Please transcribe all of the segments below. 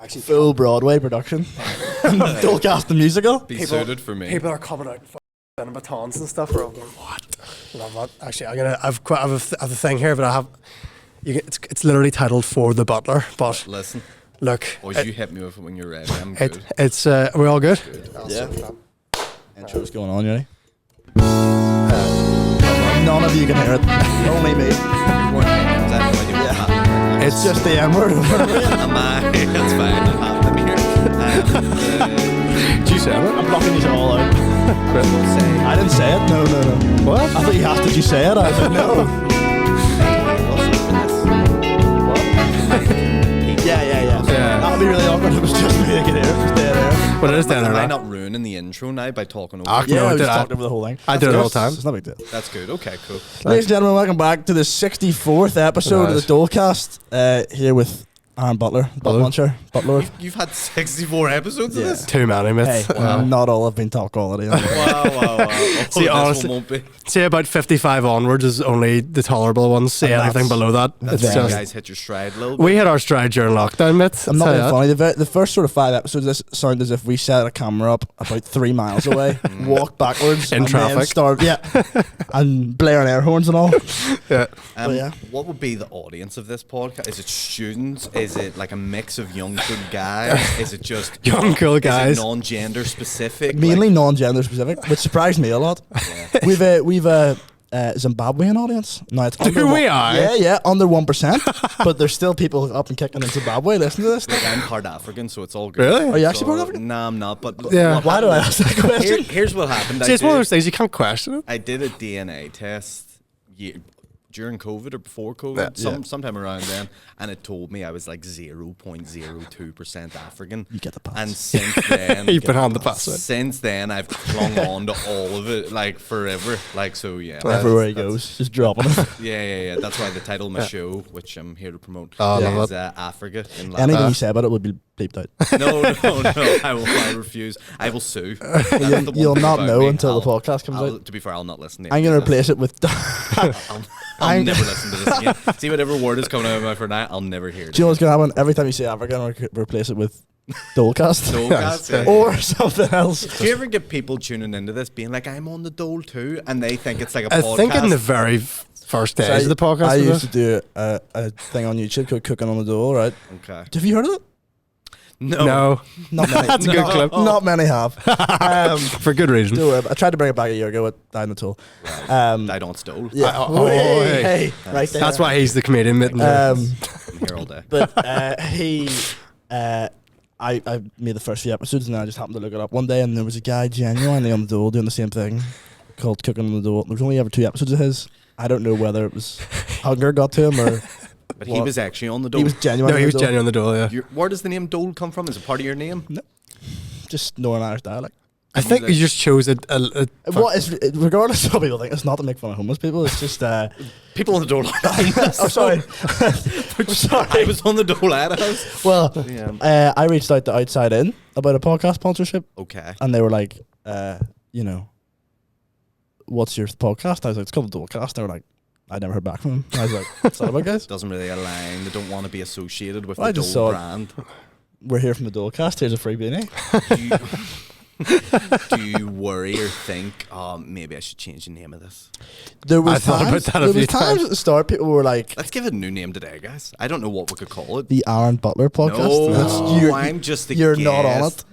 actually full Broadway production. Dolecast the musical. Be suited for me. People are coming out in batons and stuff. We're all going, what? Love that. Actually, I've a thing here, but it's literally titled "For the Butler." But listen, look, boys, you hit me with it when you're ready. I'm good. It's we're all good. Yeah. Intro's going on, you ready? None of you can hear it. Only me. It's just the N word. That's fine. Let me hear it. Did you say it? I'm blocking these all out. I didn't say it. No. What? I thought you asked, did you say it? I said no. Yeah. That would be really awkward if it was just me that could hear it. Just dead air. But it is down there. Am I not ruining the intro now by talking over? Yeah, I just talked over the whole thing. I did it all the time. It's not a big deal. That's good. Okay, cool. Ladies and gentlemen, welcome back to the 64th episode of the Dolecast. Here with Aaron Butler, Butler. You've had 64 episodes of this? Too many, mate. Hey, not all have been top quality. Wow. See, honestly, won't be. See, about 55 onwards is only the tolerable ones. See, anything below that, That's it's you just... guys hit your stride a little bit. We hit our stride during lockdown, mate. I'm not being funny. The first sort of 5 episodes, this sounded as if we set a camera up about 3 miles away, walked backwards in traffic, and blaring air horns and all. Yeah. What would be the audience of this podcast? Is it students? Is it like a mix of young cool guys? Is it just young cool guys? Is it non-gender specific? Mainly non-gender specific, which surprised me a lot. Yeah. We've a Zimbabwean audience. No, it's under we are. Yeah, under 1%. But there's still people up and kicking in Zimbabwe listening to this. Like, I'm part African, so it's all good. Really? Are you actually part African? Nah, I'm not. But why do I ask that question? Here's what happened. See, it's one of those things you can't question it. I did a DNA test during COVID or before COVID, sometime around then, and it told me I was like 0.02% African. You get the pass. And since then, you've been on the pass. Since then, I've clung on to all of it like forever. Like so, yeah. Everywhere he goes, just dropping it. Yeah. That's why the title of my show, which I'm here to promote, is Africa. Anything you say about it would be bleeped out. No. I refuse. I will sue. You'll not know until the podcast comes out. To be fair, I'll not listen to it. I'm going to replace it with... I'll never listen to this again. See, whatever word is coming out of my mouth for now, I'll never hear it. Do you know what's going to happen? Every time you say Africa, I'm going to replace it with Dolecast. Or something else. Do you ever get people tuning into this being like, I'm on the Dole too, and they think it's like a podcast? I think in the very first days of the podcast. I used to do a thing on YouTube called Cooking on the Dole, right? Okay. Have you heard of it? No. Not many. That's a good clip. Not many have. For good reason. I tried to bring it back a year ago with Died on the Toll. Died on Stole. Yeah. Hey. Right there. That's why he's the comedian. I'm here all day. But I made the first few episodes and then I just happened to look it up one day and there was a guy genuinely on the Dole doing the same thing called Cooking on the Dole. There was only ever 2 episodes of his. I don't know whether it was hunger got to him or... But he was actually on the Dole. He was genuine. No, he was genuine on the Dole, yeah. Where does the name Dole come from? Is it part of your name? No. Just Northern Irish dialect. I think you just chose what is, regardless of what people think, it's not to make fun of homeless people, it's just... people on the Dole oh, sorry. I was on the Dole at house. Well, I reached out to Outside In about a podcast sponsorship. Okay. And they were like, what's your podcast? I was like, it's called the Dolecast. They were like, I never heard back from them. I was like, what's that about, guys? Doesn't really align. They don't want to be associated with the Dole brand. We're here from the Dolecast. Here's a free beanie. Do you worry or think, maybe I should change the name of this? There was thought about that a few times at the start people were like, let's give it a new name today, guys. I don't know what we could call it. The Aaron Butler podcast. No, I'm just a You're guest. not on it.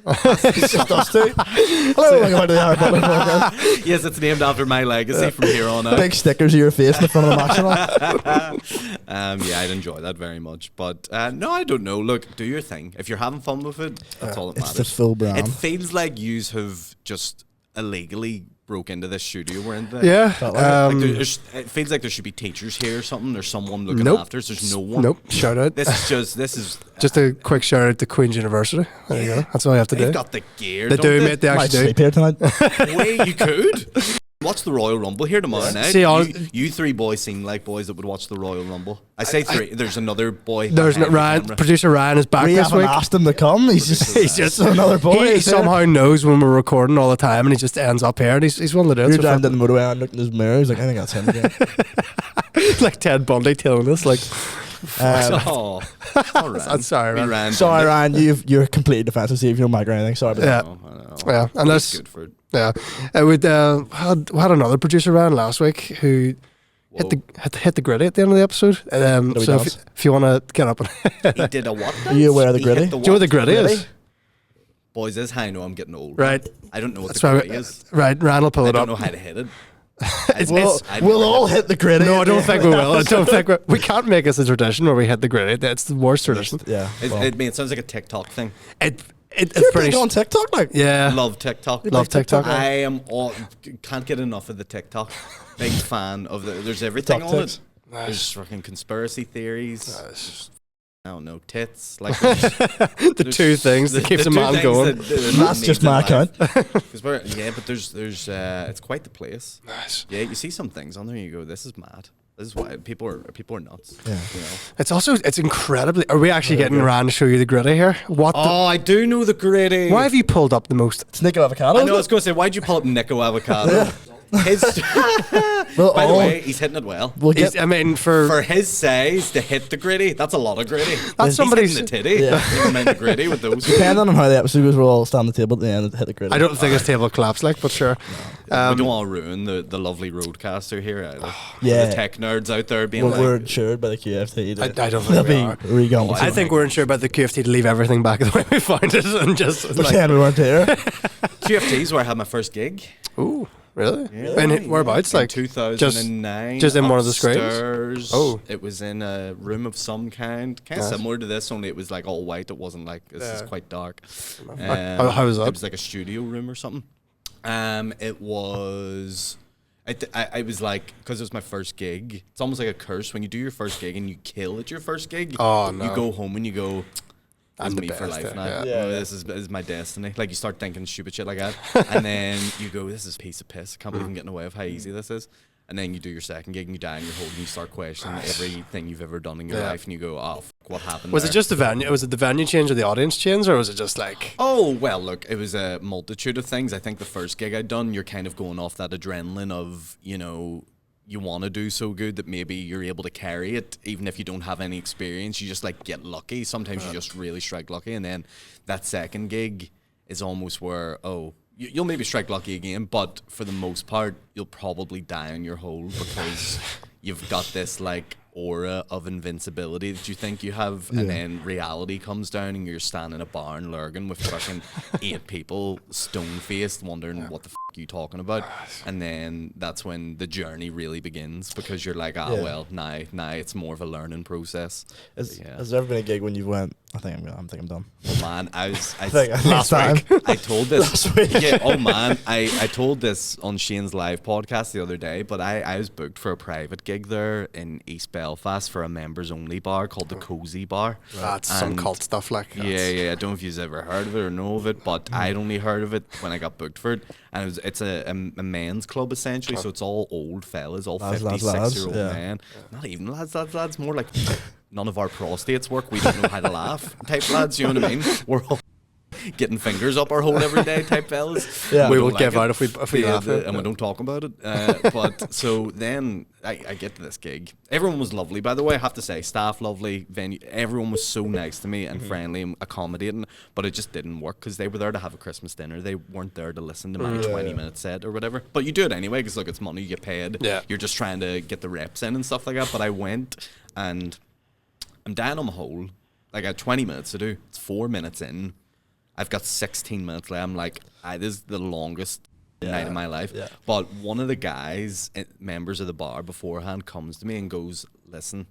It's just us two. Hello, welcome back to the Aaron Butler podcast. Yes, it's named after my legacy from here on out. Big stickers of your face in the front of the Yeah, I'd enjoy that very much. But no, I don't know. Look, do your thing. If you're having fun with it, that's all that matters. It's the full brand. It feels like you have just illegally broke into this studio we're in today. Yeah. It feels like there should be teachers here or something. There's someone looking after us. There's no one. Nope. Shout out. This is just a quick shout out to Queen's University. There you go. That's all you have to do. They've got the gear. They do, mate. They actually do. Sleep here tonight. Wait, you could. Watch the Royal Rumble here tomorrow night. See, you 3 boys seem like boys that would watch the Royal Rumble. I say 3. There's another boy. There's Ryan. Producer Ryan is back we this haven't week. asked him to come. He's just another boy. He somehow knows when we're recording all the time, and he just ends up here. And he's one of the dudes. You're driving down the motorway and looked in his mirror. He's like, I think that's him again. Like Ted Bundy telling us, like, Oh, all right. I'm sorry, We Ryan. ran Sorry, down Ryan. You're completely defensive. See if you don't mic or anything. Sorry about Yeah. that. I know. Yeah, and It's that's good for it. yeah. We had another producer around last week who hit the gritty at the end of the episode. What So do we if you want to get up, He did a what? Are you aware of the He hit gritty? the do you know what the gritty Gritty? is? Boys, this is how I know I'm getting old. Right. I don't know what That's the why. gritty is. Right, Ryan will pull I it don't up. know how to hit it. We'll all hit the gritty. No, I don't think we will. I don't think we can't make this a tradition where we hit the gritty. That's the worst tradition. Yeah. well. It sounds like a TikTok thing. It's You're pretty. big on TikTok, like. Yeah. Love TikTok. Love TikTok. I am all can't get enough of the TikTok. Big fan of the. There's everything on TikToks. it. There's fucking conspiracy theories. Nice. I don't know, tits. Like The two things that keeps a man going. That's just my account. Yeah, but there's it's quite the place. Nice. Yeah, you see some things on there and you go, this is mad. This is why people are nuts. Yeah. You know? It's incredibly. Are we actually getting Ryan to show you the gritty here? What? Oh, I do know the gritty. Why have you pulled up the most? It's Nico Avocado. I know I was going to say, why'd you pull up Nico Avocado? His, Well, by the all- way, he's hitting it well. We'll get. I mean, For his size to hit the gritty, that's a lot of gritty. That's He's somebody's- hitting the titty. Yeah. Never mind the gritty with those. Depending on how the episode goes, we'll all stand at the table at the end and hit the gritty. I don't think his table collapsed, like, but sure. We don't want to ruin the lovely roadcaster here either. Yeah. The tech nerds out there being We're like, insured by the QFT. I don't think They'll we be are. re-gone. I think we're insured by the QFT to leave everything back the way we found it and just Pretend we weren't here. QFT's where I had my first gig. Ooh, really? Yeah. And whereabouts? In Like 2009. just in one of the screens? upstairs. Oh. It was in a room of some kind of Nice. similar to this, only it was like all white. It wasn't like this is Yeah. quite dark. How was that? It was like a studio room or something. It was. I was like, because it was my first gig. It's almost like a curse when you do your first gig and you kill at your first gig. Oh, no. You go home and you go, I'm "This is the me for best, life now. yeah. Yeah. This is my destiny." Like you start thinking stupid shit like that, and then you go, "This is a piece of piss. I can't believe I'm getting away with how easy this is." And then you do your second gig and you die in your hole and you start questioning everything you've ever done in your Yeah. life, and you go, "Oh, fuck, what happened?" Was there?" it just the venue? Was it the venue change or the audience change, or was it just like? Oh, well, look, it was a multitude of things. I think the first gig I'd done, you're kind of going off that adrenaline of, you know, you want to do so good that maybe you're able to carry it, even if you don't have any experience. You just, like, get lucky. Sometimes you just really strike lucky. And then that second gig is almost where, you'll maybe strike lucky again, but for the most part, you'll probably die on your hole because you've got this, like, aura of invincibility that you think you have, and then reality comes down and you're standing in a bar in Lurgan with fucking 8 people stone-faced wondering what the fuck you talking about, and then that's when the journey really begins because you're like, well, now it's more of a learning process. Has there ever been a gig when you went, I think I'm done. Oh man, I think last time. week I told this Last week. Yeah, oh man, I told this on Shane's live podcast the other day, but I was booked for a private gig there in East Belfast for a members only bar called the Cozy Bar. That's some And cult stuff, like. yeah, I don't know if you've ever heard of it or know of it, but I'd only heard of it when I got booked for it. And it's a men's club essentially, so it's all old fellas, all Lads, 56-year-old yeah. men. Not even lads, more like none of our prostates work, we don't know how to laugh type lads, you know what I mean? We're all getting fingers up our hole every day type fellas. Yeah. We don't will like give it. out if we Yeah, laugh. and we don't talk about it. But so then I get to this gig. Everyone was lovely, by the way. I have to say, staff lovely, venue. Everyone was so nice to me and friendly and accommodating. But it just didn't work because they were there to have a Christmas dinner. They weren't there to listen to my 20-minute set or whatever. But you do it anyway because look, it's money. You get paid. Yeah. You're just trying to get the reps in and stuff like that. But I went and I'm down on the hole. Like I had 20 minutes to do. It's 4 minutes in. I've got 16 minutes left. I'm like, this is the longest night of my life. Yeah. But one of the guys, members of the bar beforehand, comes to me and goes, "Listen,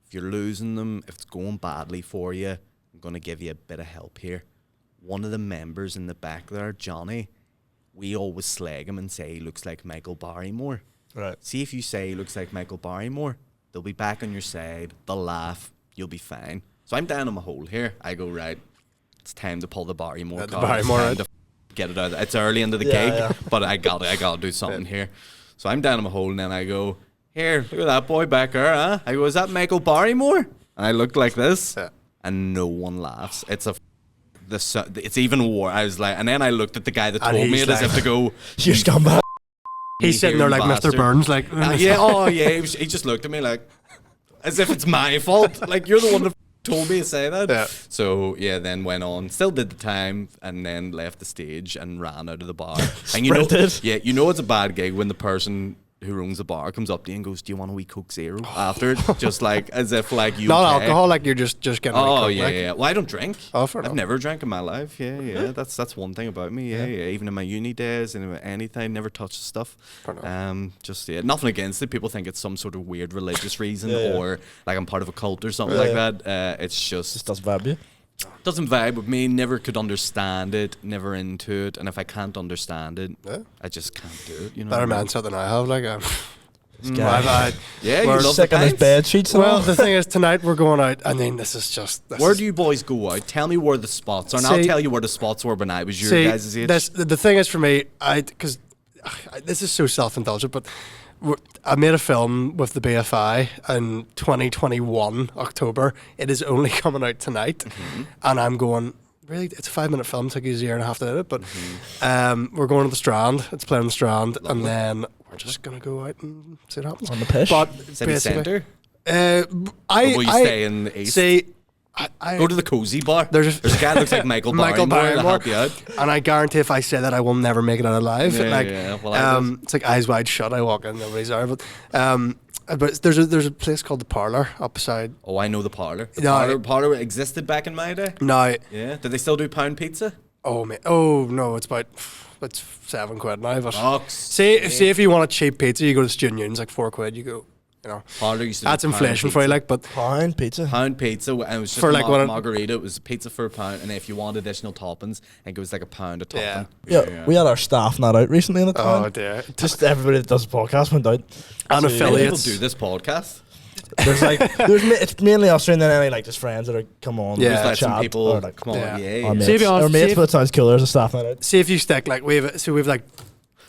if you're losing them, if it's going badly for you, I'm going to give you a bit of help here." One of the members in the back there, Johnny, we always slag him and say he looks like Michael Barrymore. Right. See if you say he looks like Michael Barrymore, they'll be back on your side, they'll laugh, you'll be fine. So I'm down on my hole here. I go, right, it's time to pull the Barrymore The card. Barrymore, It's time right. to get it out. It's early into the Yeah, gig, yeah. but I gotta do something here. So I'm down on my hole and then I go, "Here, look at that boy back there, huh?" I go, "Is that Michael Barrymore?" And I look like this, Yeah. and no one laughs. It's even war. I was like, and then I looked at the guy that And told me he's it as like- if to go, You scumbag. He's sitting there like Mr. bastard. Burns, like. yeah, oh yeah. He just looked at me like, as if it's my fault. Like, you're the one that told me to say that. Yeah. So yeah, then went on, still did the time, and then left the stage and ran out of the bar. And you know, you know it's a bad gig when the person who owns the bar comes up to you and goes, "Do you want a wee Coke Zero?" after it, just like as if like you not alcohol, like you're just getting. Oh Coke, yeah, like. yeah. Well, I don't drink. Oh, fair enough. I've never drank in my life. Yeah. That's one thing about me. Yeah. Even in my uni days and anything, never touched stuff. Just nothing against it. People think it's some sort of weird religious reason or like I'm part of a cult or something like that. It's just doesn't vibe you. Doesn't vibe with me. Never could understand it. Never into it. And if I can't understand it, I just can't do it. You know. Better mindset than I have. Like, Yeah, you're sick on his bed sheets. Well, the thing is, tonight we're going out. I mean, this is just. Where do you boys go out? Tell me where the spots are, and I'll tell you where the spots were when I was your guys' age. The thing is for me, because this is so self-indulgent, but I made a film with the BFI in 2021 October. It is only coming out tonight, and I'm going. Really, it's a 5-minute film. It took us a year and a half to edit, but we're going to the Strand. It's playing on the Strand, and then we're just gonna go out and see what happens on the pitch. But City Centre. Will you stay in the east? See, go to the cozy bar. There's a guy that looks like Michael Barrymore to help you out. And I guarantee if I say that, I will never make it out alive. Yeah, well, it's like eyes wide shut. I walk in, nobody's there. But there's a place called the Parlour up beside. Oh, I know the Parlour. The Parlour existed back in my day. No. Yeah. Did they still do pound pizza? Oh man. Oh no, it's £7 now. But see if you want a cheap pizza, you go to Student Union's like £4. You go. You know, Parlour used to that's inflation for you, like, but pound pizza, and it was just for like margarita. It was pizza for £1, and if you want additional toppings, I think it was like £1 a topping. Yeah, we had our staff night out recently in the town. Oh dear! Just everybody that does the podcast went out. And affiliates do this podcast. There's it's mainly us and then any like just friends that are come on. Yeah, like chat some people or like come on. Yeah. Our mates, but it sounds cooler as a staff night out. See if you stick like we've like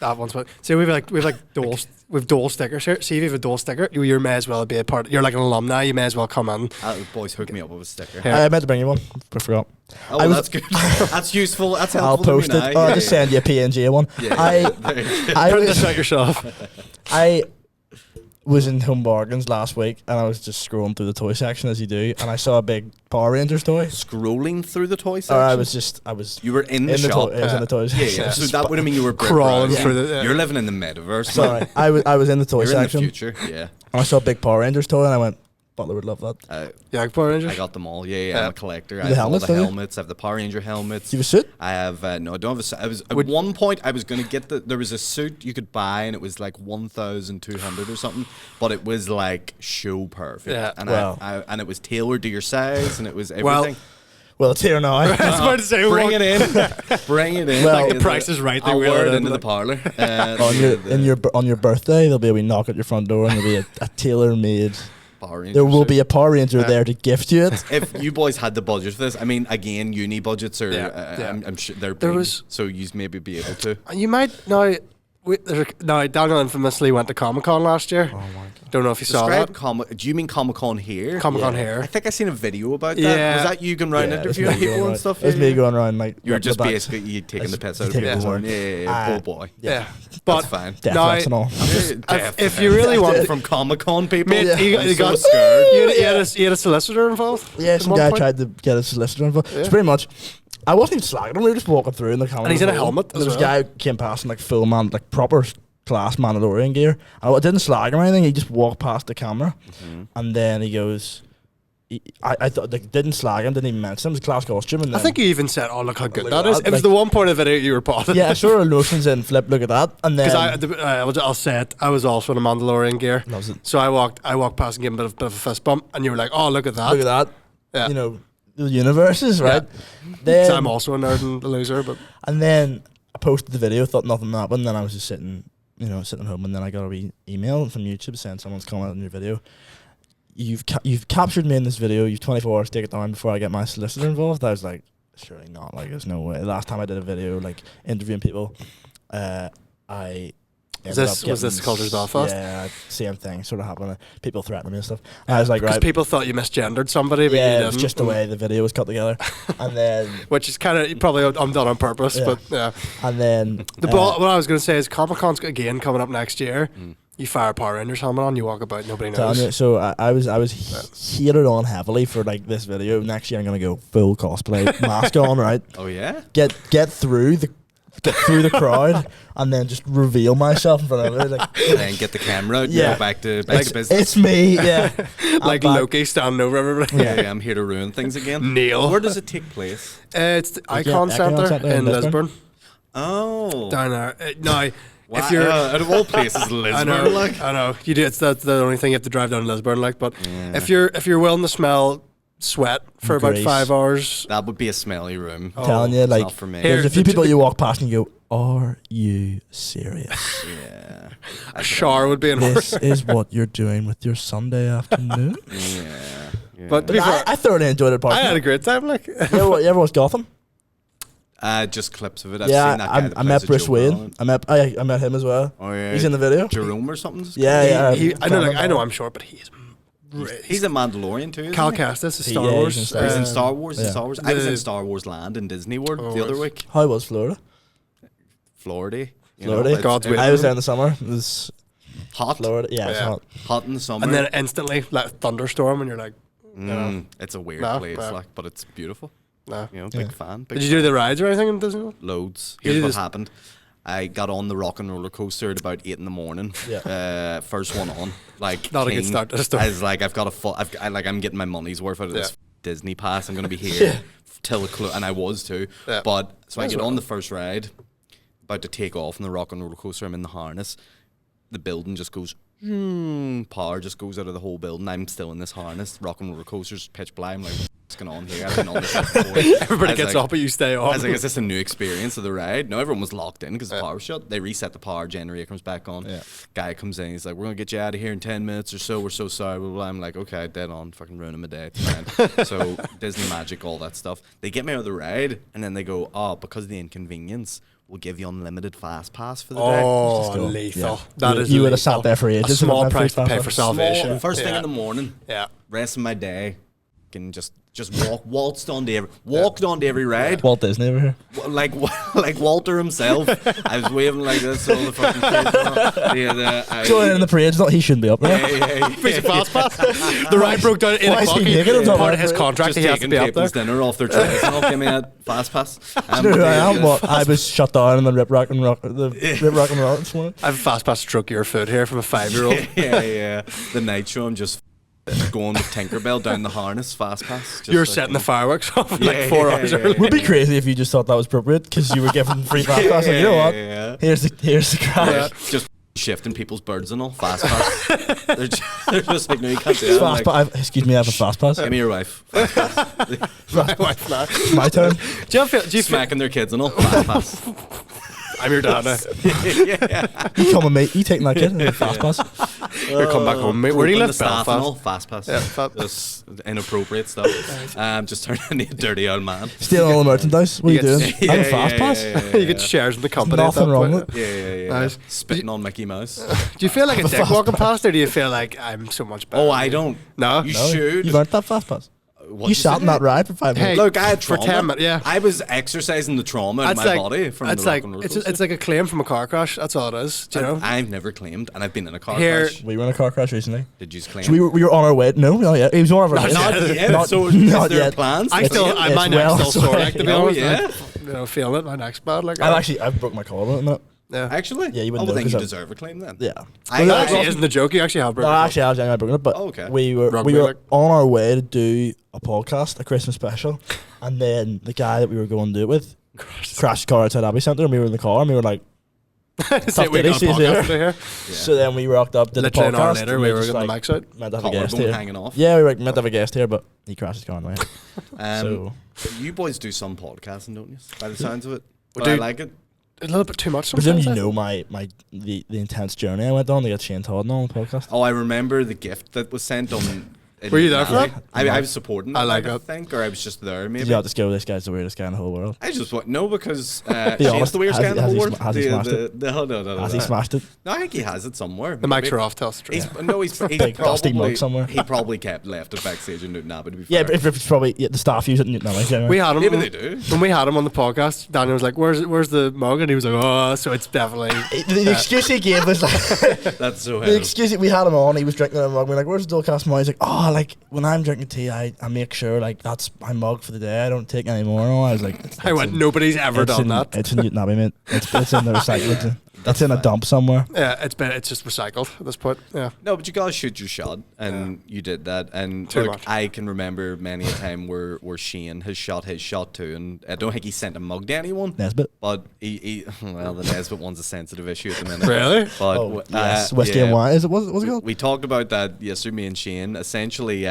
that one's what. So we've like Dole stickers here. See if you have a Dole sticker, you may as well be a part. You're like an alumni. You may as well come in. Boys, hook me up with a sticker. I meant to bring you one. I forgot. Oh, that's good. That's useful. That's helpful. I'll post it. I'll just send you a PNG one. I print this out yourself. I was in Home Bargains last week and I was just scrolling through the toy section as you do, and I saw a big Power Rangers toy. Scrolling through the toy section? I was. You were in the shop. I was in the toy section. Yeah. So that would mean you were crawling through the. You're living in the metaverse. Sorry, I was in the toy section. In the future. Yeah. And I saw a big Power Rangers toy and I went, Butler would love that. Yeah, Power Rangers. I got them all. Yeah. I'm a collector. I the have all helmets, the helmets. I have the Power Ranger helmets. Do you have a suit? I have no. I don't have a suit. At one point I was going to get there was a suit you could buy and it was like 1,200 or something, but it was like show perfect. Yeah. And and it was tailored to your size and it was everything. Well, it's here now. I was about to say, bring it in. Bring it in. Well, the price is right. I'll wear it into the parlour. On your birthday, there'll be a wee knock at your front door, and there'll be a tailor-made. There will be a Power Ranger there to gift you it. If you boys had the budget for this, I mean, again, uni budgets are. I'm sure they're big, so you maybe be able to. You might now. Daniel infamously went to Comic-Con last year. Oh my God. Don't know if you saw that. Do you mean Comic-Con here? Comic-Con here. I think I seen a video about that. Yeah. Was that you going around interviewing people and stuff? It was me going around like. You're just basically taking the piss out of people. Yeah. Oh boy. Yeah. But that's fine. Now, and all. If you really want from Comic-Con people, you got so scared. You had a solicitor involved. Yeah, some guy tried to get a solicitor involved. It's pretty much. I wasn't even slagging him. We were just walking through in the camera. And he's in a helmet. There was a guy who came past in like full man, like proper class Mandalorian gear. I didn't slag him or anything. He just walked past the camera, and then he goes. I thought they didn't slag him, didn't even mention him. It was a class costume. And I think you even said, "Oh, look how good look that at is." that. It was the one point of the video you were potted. Yeah, I saw notions in flip. Look at that, and then I'll say it. I was also in a Mandalorian gear, so I walked past and gave him a bit of a fist bump, and you were like, "Oh, look at that! Look at that!" Yeah. You know, the universes, right? Yeah. Then I'm also a nerd and a loser, but and then I posted the video, thought nothing happened. Then I was just sitting home, and then I got a wee email from YouTube saying someone's commented on your video. You've captured me in this video. You've 24 hours to take it down before I get my solicitor involved. I was like, surely not. Like, there's no way. Last time I did a video like interviewing people, I. Was this Cultures Belfast? Yeah, same thing sort of happened. People threatened me and stuff. And I was like, right. People thought you misgendered somebody, but yeah, you it was didn't. just the way the video was cut together. And then, which is kind of probably I'm done on purpose, but yeah. And then what I was going to say is Comic-Con's again coming up next year. You fire a Power Rangers helmet on, you walk about, nobody Telling you, knows. so I was heated on heavily for like this video. Next year I'm gonna go full cosplay, mask on, right? Oh yeah. Get through the crowd and then just reveal myself in front of it. Like, And then get the camera out. Yeah. Go back to business. it's me, yeah. Like I'm back. Loki standing over everybody. yeah, I'm here to ruin things again. Neil. Where does it take place? It's the Icon Icon Centre Centre in in Lisburn. Lisburn. Oh. Down there. Now, Wow. if you're... out of all places, Lisbon. I know. You do. That's the only thing you have to drive down to Lisburn. Like, but if you're willing to smell sweat for about Grease. 5 hours, That would be a smelly room. I'm telling you, It's like, not for me. Here- there's a few people you walk past and you go, "Are you serious? Yeah. a shower would be in order. This is what you're doing with your Sunday afternoon?" Yeah. But to be fair, I thoroughly enjoyed it. I had a great time. Like, You ever watch Gotham? just clips of it. I've seen that guy that I plays met the Bruce Joker on Wayne. it. I met him as well. Oh yeah. He's in the video. Jerome or something. Yeah, I know I'm short, but he's He's a Mandalorian too. Isn't Cal he? Kestis is He- Star yeah, Wars. he's in Star He's in Wars. Star Wars. Yeah. Star Wars. I was The- in Star Wars Land in Disney World the other week. How was Florida? Florida. You Florida? it's- God's it's will. I was there in the summer. It was hot. Florida. Yeah, it's Yeah. hot. Hot in the summer. And then instantly, like thunderstorm, and you're like, It's a weird No, place, no. like, but it's beautiful. no. You know, Yeah. big fan. Big Did you do the rides or anything in Disney World? loads? You Here's did what this- happened. I got on the rock and roller coaster at about 8 in the morning. Yeah. First one on. Like Not a good king. start to the story. I was like, I've got a full. I'm getting my money's worth out of this Yeah. Disney pass. I'm gonna be here till and I was too. Yeah. But so I That's get right. on the first ride, about to take off from the rock and roller coaster. I'm in the harness. The building just goes. Power just goes out of the whole building. I'm still in this harness. Rock and roller coaster's pitch black. I'm like, what's going on here? I've been on this shit before. Everybody I was gets like- up, but you stay I on. was like, is this a new experience of the ride? No, everyone was locked in because the power was shut. They reset the power, generator comes back on. Yeah. Guy comes in, he's like, we're going to get you out of here in 10 minutes or so. We're so sorry. Blah, blah, blah. I'm like, okay, dead on. Fucking ruining my day. It's fine. So Disney magic, all that stuff. They get me out of the ride and then they go, because of the inconvenience, we'll give you unlimited fast pass for the day. Oh, Cool. lethal. Yeah. That is You would have lethal. sat there for ages. A small and price to went pay for for fast pass. salvation. First thing Yeah. in the morning, Yeah. rest of my day, can just walked onto every ride. Walt Disney over here. Like Walter himself. I was waving like this, all the fucking kids. Joining in the parade. He shouldn't be up there. Piece of fast pass. The ride broke down at 8 Why is he o'clock. naked on top Part of of his it? contract, Just he has to taking be up there. people's dinner off their trays and all. Give me a fast pass. Do you know who I am? What? I was shut down and then Rip Rock and Roll this morning. I have a fast pass to stroke your food here from a 5-year-old. yeah. The night show, I'm just going with Tinkerbell down the harness, fast pass. Just You're like, setting the fireworks off Yeah, like 4 yeah, hours yeah, early. yeah. Would be crazy if you just thought that was appropriate because you were given free fast pass. Like, you know what? Yeah. Here's the crash. Yeah. Just shifting people's birds and all. Fast pass. they're just like, no, you can't do that. Fast Like, excuse me, I have a fast pass. give me your wife. Fast pass. My wife now. It's my turn. Do you feel Smacking their kids and all. Fast pass. I'm your dad now. You come with me. You take my kid. Fast pass. You're coming back home, mate. Where do you Groping live? the staff and all. Belfast. Fast pass. Yeah, fat- Just inappropriate stuff. Just turning into a dirty old man. Stealing all the merchandise. What are you You doing? get- I have a fast pass. You get shares in the company. at Nothing that wrong point. with Yeah. Nice. Spitting on Mickey Mouse. Do you feel like a have a dick fast walking past, or do you feel like I'm so much better? Oh, I don't. No? You No, should. You earned that fast pass. What You sat say? in that ride for 5 Hey, minutes. Look, I had for trauma. 10 minutes, yeah. I was exercising the trauma in That's my like, body from that's the like rock and roller it's coaster. like a claim from a car crash. That's all it is. Do you know? I've never claimed, and I've been in a car Here- crash. We were in a car crash recently. Did you claim? So we were on our way. No, not yet. He was on our way. not yet. Not, So is not there yet. plans? I It's- still, it's my neck's well still sore. sorry. Like, to be Oh, honest, yeah? like, you know, feeling it. My neck's bad. Like, I've broke my collarbone at the minute. yeah. Actually? Yeah, you wouldn't Oh, well, know then you 'cause deserve a claim then. Yeah. I- Well, I- Actually, isn't the joke? You actually have No, broken. actually, I was broken it, but Oh, okay. we were Rugby, like- on our way to do a podcast, a Christmas special, and then the guy that we were going to do it with crashed his car outside Abbey Centre, and we were in the car, and we were like, Say we got a Tough podcast days, to do here. so then we rocked up, did Literally the an hour podcast, later, and we were just, getting the like, mics out. meant to have a guest Collarbone here. hanging off. Yeah, we were meant to have a guest here, but he crashed his car anyway. Um, So You boys do some podcasting, don't you? By the sounds of it. But do- I like it. A little bit too much. I presume Sometimes, you know the intense journey I went on to get Shane Todd on the podcast. Oh, I remember the gift that was sent on Were you there for that? I was supporting that, I like I it. think, or I was just there, maybe. Did you have to go, this guy's the weirdest guy in the whole world? I just want no, because Be Shane's honest, the weirdest guy in the has whole he world. has he smashed it? No. Has he smashed it? No, I think he has it somewhere. The mics are off. Tell us the truth. He's Big dusty probably mug somewhere. He probably left it backstage in Newton Abbey. To be Yeah, fair. but if it's probably the staff use it in Newton Abbey. We had him. Maybe they do. When we had him on the podcast, Daniel was like, "Where's the mug?" And he was like, "Oh, so it's definitely." The excuse he gave was like, That's so. the excuse we had him on. He was drinking a mug. We're like, "Where's the Dolecast mug?" He's like, "Oh, like when I'm drinking tea, I make sure like that's my mug for the day. I don't take any more." And I was like, I went. Nobody's ever done that. It's in Newton Abbey, mate. It's in the recycling. It's in a dump somewhere. Yeah, it's just recycled at this point. Yeah. No, but you gotta shoot your shot, and you did that. And Too look, much. I can remember many a time where Shane has shot his shot too, and I don't think he sent a mug to anyone. Nesbitt. But he well, the Nesbitt one's a sensitive issue at the minute. Really? But Oh, yes. Whiskey yeah. and wine. Is it? What's it called? We talked about that yesterday, me and Shane. Essentially,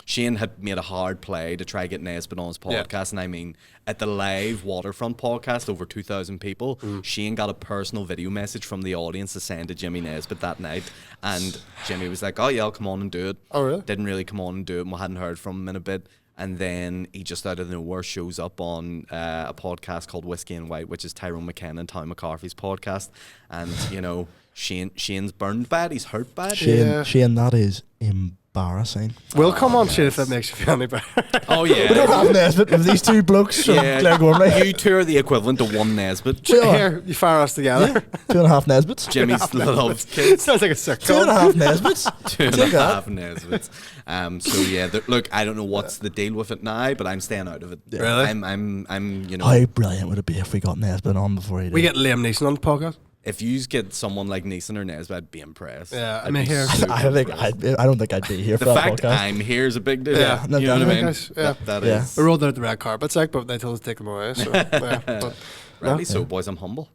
Shane had made a hard play to try get Nesbitt on his podcast, and I mean, at the live Waterfront podcast, over 2,000 people, Shane got a personal video message from the audience to send to Jimmy Nesbitt that night, and Jimmy was like, "Oh yeah, I'll come on and do it." Oh, really? Didn't really come on and do it, and we hadn't heard from him in a bit. And then he just out of nowhere shows up on a podcast called Whiskey and White, which is Tyrone McKenna and Tommy McCarthy's podcast. And, you know, Shane's burned bad, he's hurt bad. Shane, that is embarrassing. We'll come on, Shane, if that makes you feel any better. Oh, yeah. We don't have Nesbitt with these two blokes from Glengourley. You two are the equivalent of one Nesbitt. Here, you fire us together. 2.5 Nesbitts. Jimmy's loves kids. Sounds like a sitcom. 2.5 Nesbitts. 2.5 Nesbitts. So yeah, look, I don't know what's the deal with it now, but I'm staying out of it. Really? I'm you know. How brilliant would it be if we got Nesbitt on before he did? We get Liam Neeson on the podcast. If you get someone like Neeson or Nesbitt, I'd be impressed. Yeah, I I'd mean, be here- super I think impressed. I don't think I'd be here for The that fact podcast. I'm here is a big deal. Yeah, no, you know what I definitely. mean? Guys, yeah. That Yeah. is. We rolled out the red carpet, like, but they told us to take them away. So, yeah, but, Rightly so, boys. I'm humble.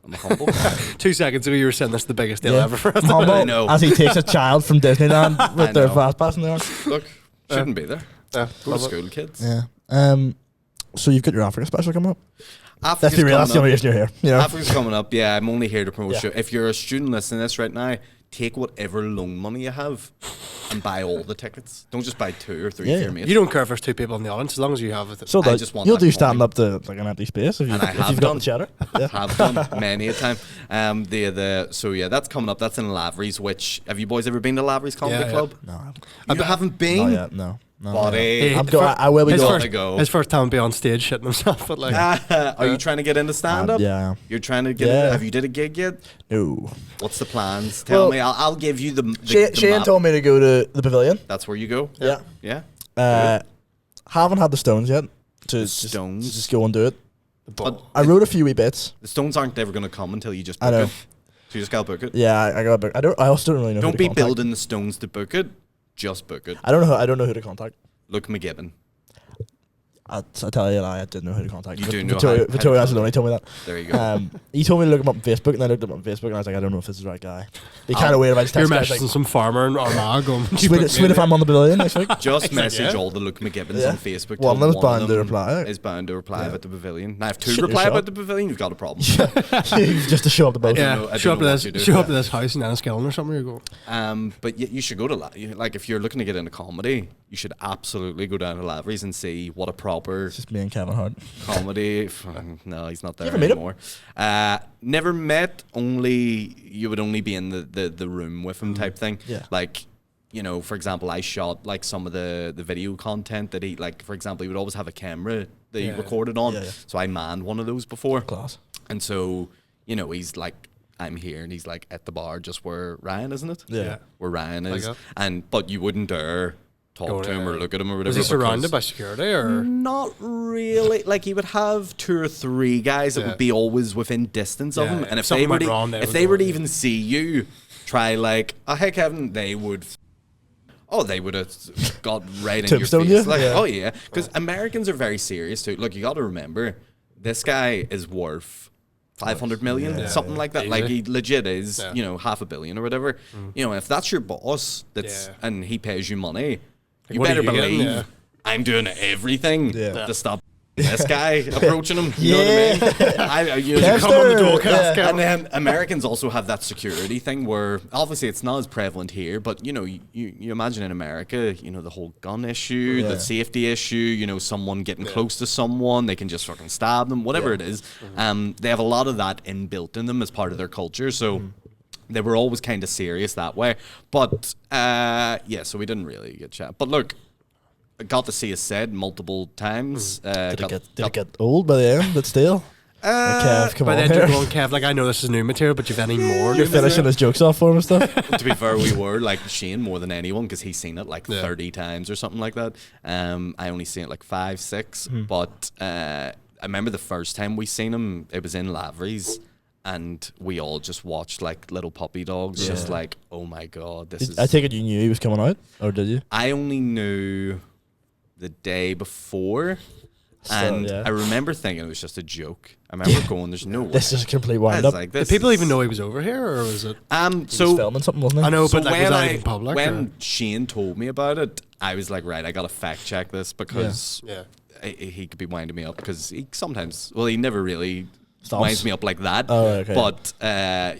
I'm a humble guy. 2 seconds ago, you were saying this is the biggest deal Yeah. ever for us. Humble I know. as he takes a child from Disneyland I with their know. fast pass in there. Look, shouldn't be there. Yeah, Go to love it. school, kids. Yeah. So you've got your Africa special coming up. Africa's Let's be real. That's the coming only up. reason you're here. You know. Africa's coming up. Yeah, I'm only here to promote Yeah. show. If you're a student listening to this right now, take whatever loan money you have and buy all the tickets. Don't just buy 2 or 3 Yeah, for your yeah. mates. You don't care if there's 2 people in the audience, as long as you have it. So I that just want you'll that do stand quality. up to like an empty space if, And I if have you've got done. the cheddar. Yeah. Have done many a time. So yeah, that's coming up. That's in Lavery's. Which have you boys ever been to Lavery's Comedy Yeah, yeah. Club? No, I haven't. You haven't Not been, yet. No. buddy. I'm go- I will be his going. first, to go. his first time be on stage shitting himself, but like, Are you trying to get into stand up? Yeah. You're trying to get. Yeah. Have you did a gig yet? No. What's the plans? Tell Well, me. I'll give you the Shane map. told me to go to the pavilion. That's where you go. Yeah. Yeah. Haven't had the Stones yet. To Stones? to just go and do it. the ball. I wrote a few wee bits. The Stones aren't ever going to come until you just book I know. it. So you just gotta book it. Yeah, I got. I also don't really know. who Don't to be contact. building the Stones to book it. Just book it. I don't know. I don't know who to contact. Luke McGibbon. I tell you, I didn't know who to contact. You do know Vittorio how to Vittorio contact. Angeloni told me that. There you go. He told me to look him up on Facebook, and I looked him up on Facebook, and I was like, I don't know if this is the right guy. He kind of weird about his You're text. messaging some farmer in Armagh going, Sweet if I'm on the pavilion next week. Just message yeah. all the Luke McGibbons Yeah. on Facebook. One of till them's bound to them reply. Is bound to reply Yeah. about the pavilion. Now, if 2 Shit reply yourself. about the pavilion, you've got a problem. Just to show up the boat. yeah, know- I show don't up to know this, what you do. show up to this house in Enniskillen or something. You go, But you should go to like if you're looking to get into comedy, you should absolutely go down to Lavery's and see what a proper It's just me and Kevin Hart. comedy. No, he's not there You ever met him? anymore. Never met. Only you would only be in the room with him type thing. Yeah. Like, you know, for example, I shot like some of the video content that he like. For example, he would always have a camera that he Yeah. recorded on. Yeah, yeah. So I manned one of those before. Class. And so, you know, he's like, I'm here, and he's like at the bar just where Ryan, isn't it? Yeah. Where Ryan Like is. that. But you wouldn't dare Go talk to him or there. look at him or was whatever. he surrounded because- by security or? Not really. Like he would have 2 or 3 guys that Yeah. would be always within distance of Yeah, him, yeah. and if Something they were went to, wrong, they if would they go, were to yeah. even see you, try like, oh hey Kevin, they would. Oh, they would have got right in your Tombstone face. you? Like, Yeah. oh yeah, because Americans are very serious too. Look, you got to remember, this guy is worth 500 million, Yeah. something like that. Like he Easy. legit is, Yeah. you know, $500 million or whatever. You know, if that's your boss, Yeah. and he pays you money, you what are better you getting? believe Yeah. I'm doing everything Yeah. to stop this guy approaching him. You know what I mean? You come on the Dolecast. And then Americans also have that security thing where obviously it's not as prevalent here, but you know, you imagine in America, you know, the whole gun issue, the safety issue, you know, someone getting close to someone, they can just fucking stab them, whatever it is. They have a lot of that inbuilt in them as part of their culture. So they were always kind of serious that way. But so we didn't really get chat. But look, I got to see it said multiple times. Did it get old by the end, but still? Kev, come By on then here. you're going, Kev, like, I know this is new material, but you've any more? You're finishing his jokes off for him and stuff. To be fair, we were like Shane more than anyone because he's seen it like 30 times or something like that. I only seen it like 5, 6. But I remember the first time we seen him, it was in Lavery's. And we all just watched like little puppy dogs, just like, oh my God, this is... I take it you knew he was coming out, or did you? I only knew the day before, and I remember thinking it was just a joke. I remember going, there's no way. This is a complete wind up. Like, Did people even know he was over here, or was it? He was filming something, wasn't he? I know, So but like, was that even public? when Shane told me about it, I was like, right, I got to fact check this because he could be winding me up because he sometimes, well, he never really winds me up like that. Oh, okay. But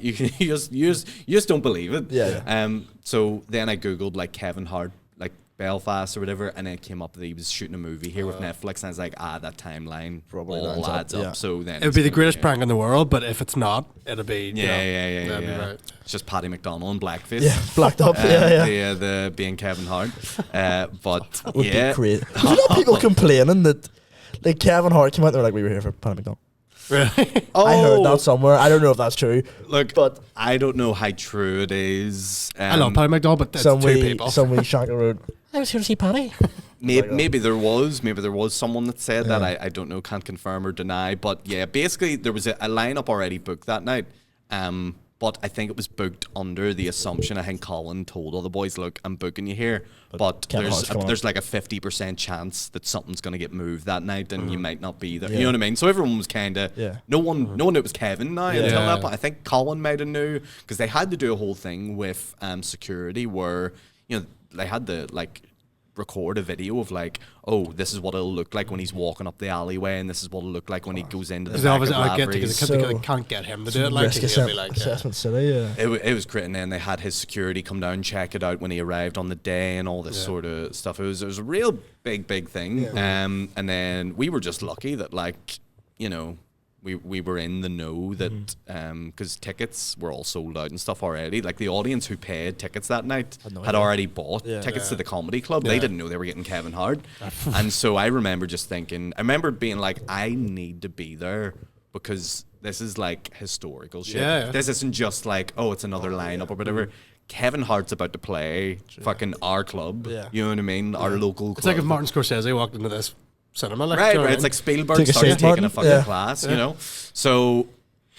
you just don't believe it. Yeah. So then I googled like Kevin Hart, like Belfast or whatever, and then it came up that he was shooting a movie here with Netflix, and I was like, that timeline Probably all lines up, adds up. yeah. So then It would be the greatest prank in the world, but if it's not, it'll be Yeah. Be right. It's just Paddy McDonald in blackface. Yeah, blacked up. The being Kevin Hart. But Would be great. There's a lot of people complaining that, like, Kevin Hart came out, they were like, we were here for Paddy McDonald. Really? I heard that somewhere. I don't know if that's true. Look, but I don't know how true it is. I love Paddy McDonald, but it's two people. Some wee Shanker Road. I was here to see Paddy. Maybe there was someone that said that. I don't know, can't confirm or deny. But yeah, basically there was a lineup already booked that night. But I think it was booked under the assumption. I think Colin told all the boys, "Look, I'm booking you here, but there's like a 50% chance that something's gonna get moved that night, and you might not be there." You know what I mean? So everyone was kind of no one knew it was Kevin now until that point. I think Colin might have knew because they had to do a whole thing with security where they had to like record a video of like, oh, this is what it'll look like when he's walking up the alleyway, and this is what it'll look like when he goes into the back of Lavery's. They can't get him to do it. Like, assessment city, It was great, and then they had his security come down, check it out when he arrived on the day, and all this sort of stuff. It was a real big thing. And then we were just lucky that we were in the know that because tickets were all sold out and stuff already. Like the audience who paid tickets that night had already bought tickets to the comedy club. They didn't know they were getting Kevin Hart. And so I remember just thinking, I remember being like, I need to be there because this is like historical shit. This isn't just like, oh, it's another lineup or whatever. Kevin Hart's about to play fucking our club. You know what I mean? Our local club. It's like if Martin Scorsese walked into this cinema, like, right. It's like Spielberg started taking a fucking class, you know. So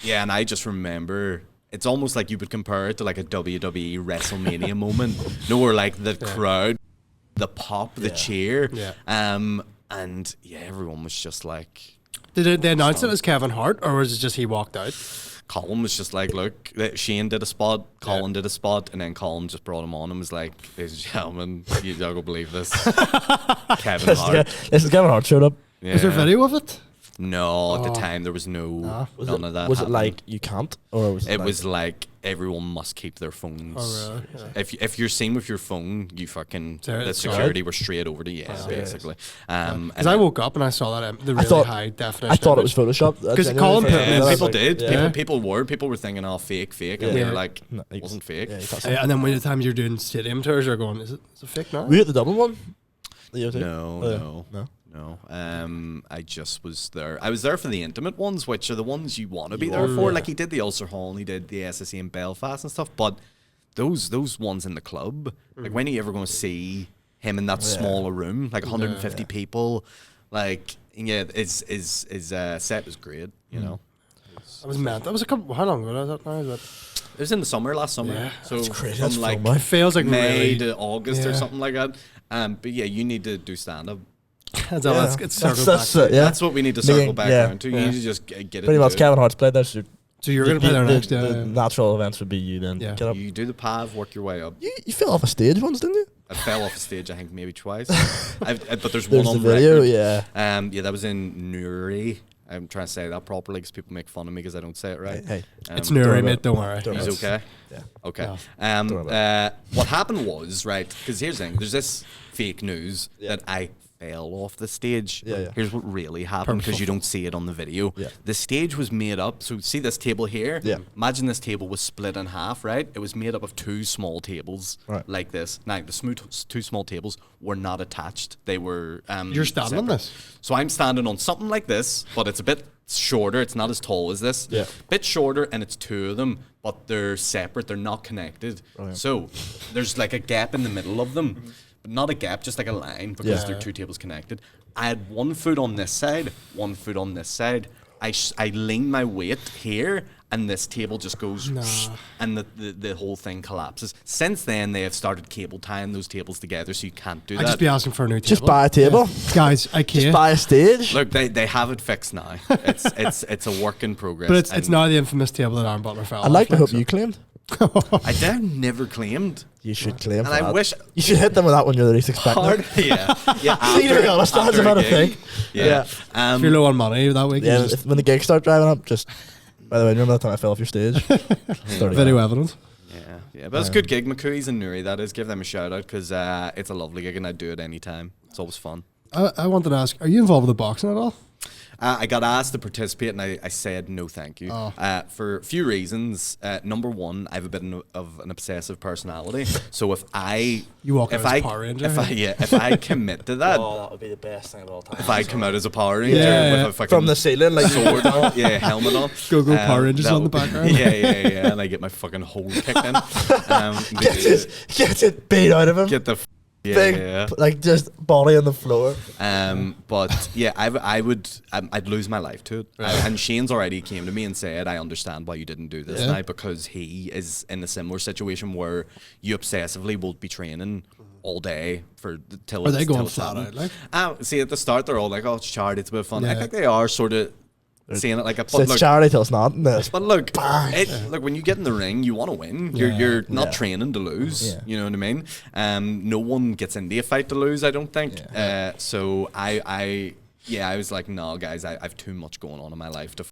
and I just remember it's almost like you would compare it to like a WWE WrestleMania moment. Where like the crowd, the pop, the cheer, and everyone was just like. Did they announce it as Kevin Hart, or was it just he walked out? Colin was just like, look, Shane did a spot, Colin did a spot, and then Colin just brought him on and was like, ladies and gentlemen, you're not gonna believe this. Kevin Hart. This is Kevin Hart showed up. Yeah. Was there video of it? No, at the time there was none of that. Was it like you can't, or was it? It was like everyone must keep their phones. Oh, really? Yeah. If you're seen with your phone, you fucking the security were straight over to basically. Because I woke up and I saw that the really high definition. I thought it was Photoshop. Because Colin people did. People were thinking, oh, fake, and we were like, it wasn't fake. And then when the time you're doing stadium tours, you're going, is it fake now? Were you at the Dublin one? No. I just was there. I was there for the intimate ones, which are the ones you want to be there for. Like he did the Ulster Hall and he did the SSE in Belfast and stuff. But those ones in the club, like when are you ever going to see him in that smaller room, like 150 people? Like his set was great. You know, That was mad. That was a couple. How long ago was that now? It was in the summer, last summer. Yeah, so that's crazy. from like it feels like May really, to August or something like that. But you need to do stand up. It's circled back. That's That's what we need to circle back down to. You need to just get it. Pretty much, Kevin Hart's played there. So So you're going to play there next, The natural events would be you then. Yeah. Get up. You do the pav, work your way up. You fell off a stage once, didn't you? I fell off a stage, I think maybe twice. But there's There's one on the video, record. yeah. Yeah, that was in Newry. I'm trying to say that properly because people make fun of me because I don't say it right. Hey, It's Nuri, mate. Don't worry. Don't He's worry. okay. Yeah. Okay. Yeah. What happened was, right, because here's the thing. There's this fake news Yeah. that I fell off the stage. Yeah, yeah. Here's what really happened because you don't see it on the video. Yeah. The stage was made up. So see this table here? Yeah. Imagine this table was split in half, right? It was made up of two small tables like this. Now, the two small tables were not attached. They were You're standing on separate. this? So I'm standing on something like this, but it's a bit shorter. It's not as tall as this. Yeah. Bit shorter, and it's two of them, but they're separate. They're not connected. Brilliant. So there's like a gap in the middle of them, but not a gap, just like a line because Yeah. they're two tables connected. I had 1 foot on this side, 1 foot on this side. I lean my weight here, and this table just goes, and the whole thing collapses. Since then, they have started cable tying those tables together, so you can't do I'd that. just be asking for a new table. Just buy a table. Yeah. Guys, IKEA. Just buy a stage. Look, they have it fixed now. It's a work in progress. But it's and now the infamous table that Aaron Butler fell I'd like to off, hope so- you claimed. I did never claimed. You should claim. And for I that. wish You should hit them with that when you're the least expecting. hard. Yeah. See, to be honest, that's after about a gig. thing. Yeah. If you're low on money that week, Yeah, you just when the gigs start driving up, just. By the way, remember that time I fell off your stage? video evidence. Yeah. But it's a good gig. McCooey's in Newry, that is. Give them a shout out because it's a lovely gig and I'd do it anytime. It's always fun. I wanted to ask, are you involved with the boxing at all? I got asked to participate and I said no thank you. Oh. For a few reasons. Number one, I have a bit of an obsessive personality. So if I You walk if out as I a Power Ranger. if I commit to that, that would be the best thing of all time. if I come out as a Power Ranger Yeah. with a fucking From the ceiling, like sword on, helmet on. Go Power Rangers that on the would- background. Yeah, and I get my fucking hole kicked in. gets it beat out of him. Get the Big, like just body on the floor. But yeah, I'd lose my life to it. And Shane's already came to me and said, I understand why you didn't do this now because he is in a similar situation where you obsessively will be training all day till Are they going till it's flat happening. out, like? See, at the start they're all like, oh, it's charity, it's a bit of fun. I Yeah. think they are sort of saying it like a So but it's look, charity till it's not. No. but look, look, when you get in the ring, you want to win. You're not training to lose. Yeah. You know what I mean? No one gets into a fight to lose, I don't think. So I was like, no, guys, I've too much going on in my life to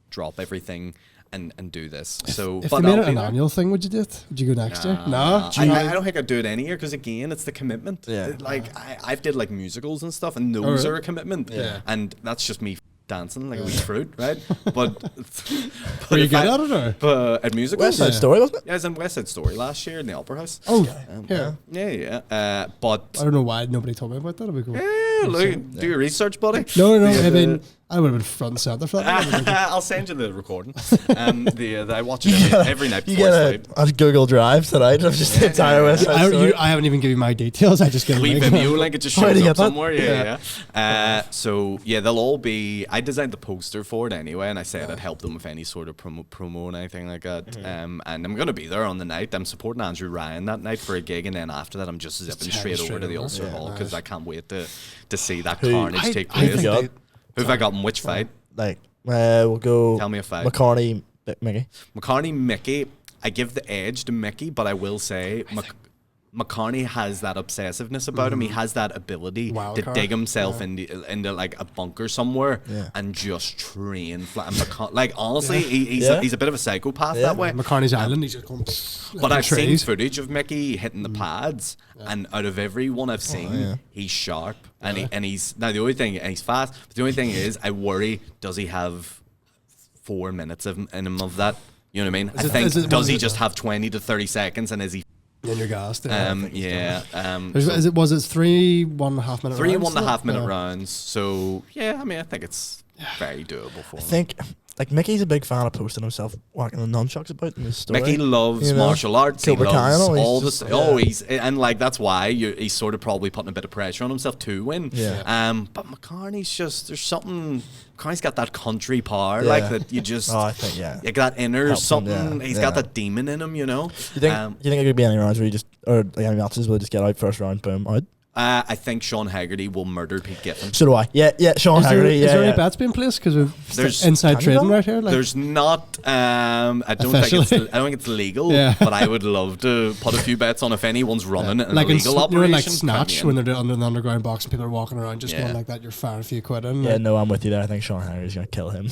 drop everything and do this. So, If but they made I'll it be an there. annual thing, would you do it? Would you go next year? No? I don't think I'd do it any year because again, it's the commitment. Yeah. Like I've did like musicals and stuff, and those really? are a commitment. Yeah. And that's just me dancing like a wee fruit, right? But Were you if good I- at it, or? But at musicals, West Side Story, wasn't it? yeah, I was in West Side Story last year in the Opera House. Oh, Yeah. here. But I don't know why nobody told me about that. That'd be cool. look, do your research, buddy. No. I mean, I would have been front and center for that. I'll send you the recording. I watch it every night You before get I sleep. a Google Drive tonight of just the entire West Side Story. I haven't even given you my details. I just get a Wee link. Vimeo link, it just Where do shows you up get that? somewhere. Yeah. So yeah, they'll all be. I designed the poster for it anyway, and I said I'd help them with any sort of promo and anything like that. And I'm gonna be there on the night. I'm supporting Andrew Ryan that night for a gig, and then after that, I'm just zipping heading straight over to the over. Ulster Yeah, Hall because nice. I can't wait to see that Who- carnage take I place. think got? they- Who've I got in which fight? Like, we'll go. Tell me a fight. McCartney, Mickey. McCartney, Mickey. I give the edge to Mickey, but I will say McCartney has that obsessiveness about him. He has that ability Wild to card. dig himself into like a bunker somewhere Yeah. and just train flat. And like honestly, he's Yeah. he's a bit of a psychopath Yeah. that way. McCartney's Island, he's just going. But I've seen trees. footage of Mickey hitting the pads, and out of every one I've seen, he's sharp, and he's now the only thing, and he's fast. But the only thing is, I worry, does he have 4 minutes in him of that? You know what I mean? I think is it- does he what is it? just have 20 to 30 seconds, and is he? Then you're gassed. Yeah. Was it 3 1.5 minute? 3 rounds, 1.5 minute Yeah. rounds. So yeah, I mean, I think it's very doable for I him. think, like, Mickey's a big fan of posting himself walking the nunchucks about in his story. Mickey loves You know? martial arts. He Cobra Kai loves and all, he's all just- this. yeah. Oh, he's and like that's why he's sort of probably putting a bit of pressure on himself to win. Yeah. But McCartney's just there's something. McCartney's got that country power, Yeah. like that. You just Oh, I think, yeah. you got that inner Helps him, something. yeah, He's yeah. got that demon in him, you know. Do you think there could be any rounds where you just, or like any matches where you just get out first round, boom, out? I think Sean Haggerty will murder Pete Giffen. So do I. Yeah, Sean Haggerty. Is there any bets being placed? Because There's inside trading right here. Like, there's not. I don't think it's legal. Yeah. But I would love to put a few bets on if anyone's running an like illegal in, operation. like Snatch when they're doing under the underground box and people are walking around just going like that. You're firing a few quid in. Yeah, no, I'm with you there. I think Sean Haggerty's gonna kill him.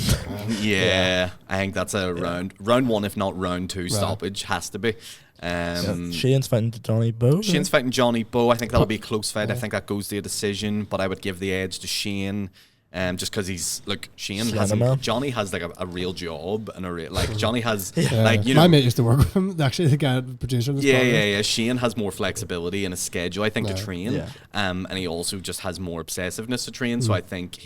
Yeah, I think that's a round one, if not round two stoppage has to be. Shane's fighting Johnny Bowe. Shane's fighting Johnny Bowe. I think that'll be a close fight. I think that goes to a decision, but I would give the edge to Shane. Just because Johnny has like a real job and Johnny has my mate used to work with him. Actually, the guy, the producer. Yeah. Shane has more flexibility in his schedule, I think, to train. And he also just has more obsessiveness to train. So I think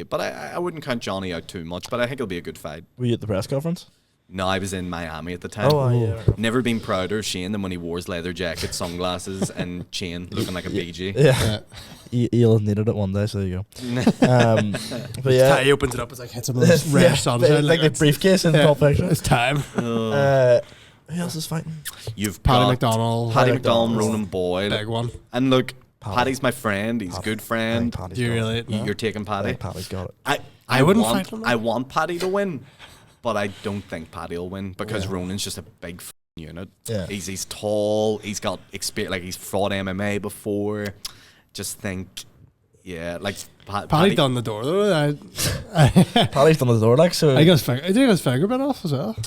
but I wouldn't count Johnny out too much. But I think it'll be a good fight. Were you at the press conference? No, I was in Miami at the time. Never been prouder of Shane than when he wore his leather jacket, sunglasses, and chain, looking like a BG. Yeah. He'll needed it one day, so there you go. But yeah, he opens it up. It's like hits him with this rare sunshine. Like a briefcase in Pulp Fiction. It's time. Who else is fighting? You've Paddy got McDonald, Ronan Boyle. big one. And look, Paddy's my friend. He's a good friend. Do you really? You're taking Paddy? Paddy's got it. I wouldn't fight him. I want Paddy to win. But I don't think Paddy will win because Ronan's just a big unit. Yeah. He's tall. He's got experience. Like he's fought MMA before. Just think, like Paddy done the door though. Paddy's done the door, like so. I think his finger bit off as well.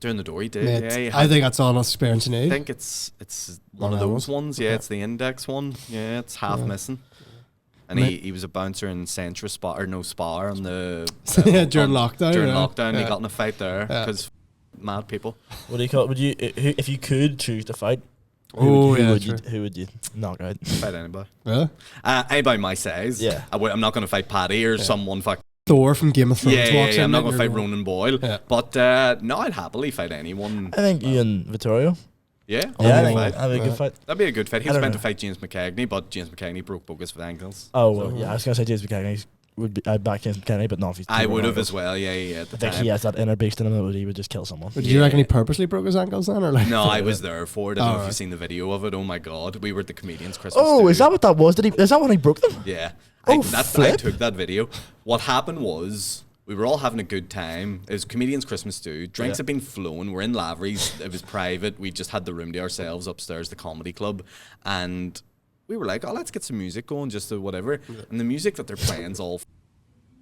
During the door, he did. Mate, I think that's all enough experience you need. I think it's one of those ones. Yeah, it's the index one. Yeah, it's half missing. And he was a bouncer in Centra Spa on the during lockdown. During lockdown, he got in a fight there because mad people. What do you call it? Would you, if you could choose to fight? Who would you knock out? Fight anybody. Really? Anybody my size. Yeah. I'm not going to fight Paddy or someone Thor from Game of Thrones walks in. I'm not going to fight Ronan Boyle. Yeah. But no, I'd happily fight anyone. I think you and Vittorio. Yeah, that'd be a good fight. That'd be a good fight. He was meant to fight James McKegney, but James McKegney broke both his ankles. Oh, well, yeah, I was going to say James McKegney. I'd back James McKegney, but not if he's... I would have as well, yeah. I think he has that inner beast in him that he would just kill someone. Did you reckon he purposely broke his ankles then? Or like? No, I was there for it. I don't know if you've seen the video of it. Oh my God. We were at the comedians' Christmas is that what that was? Is that when he broke them? Yeah. I took that video. What happened was... We were all having a good time. It was comedians' Christmas do. Drinks had been flowing. We're in Lavery's. It was private. We just had the room to ourselves upstairs, the comedy club. And we were like, let's get some music going, just to whatever. Yeah. And the music that they're playing's all...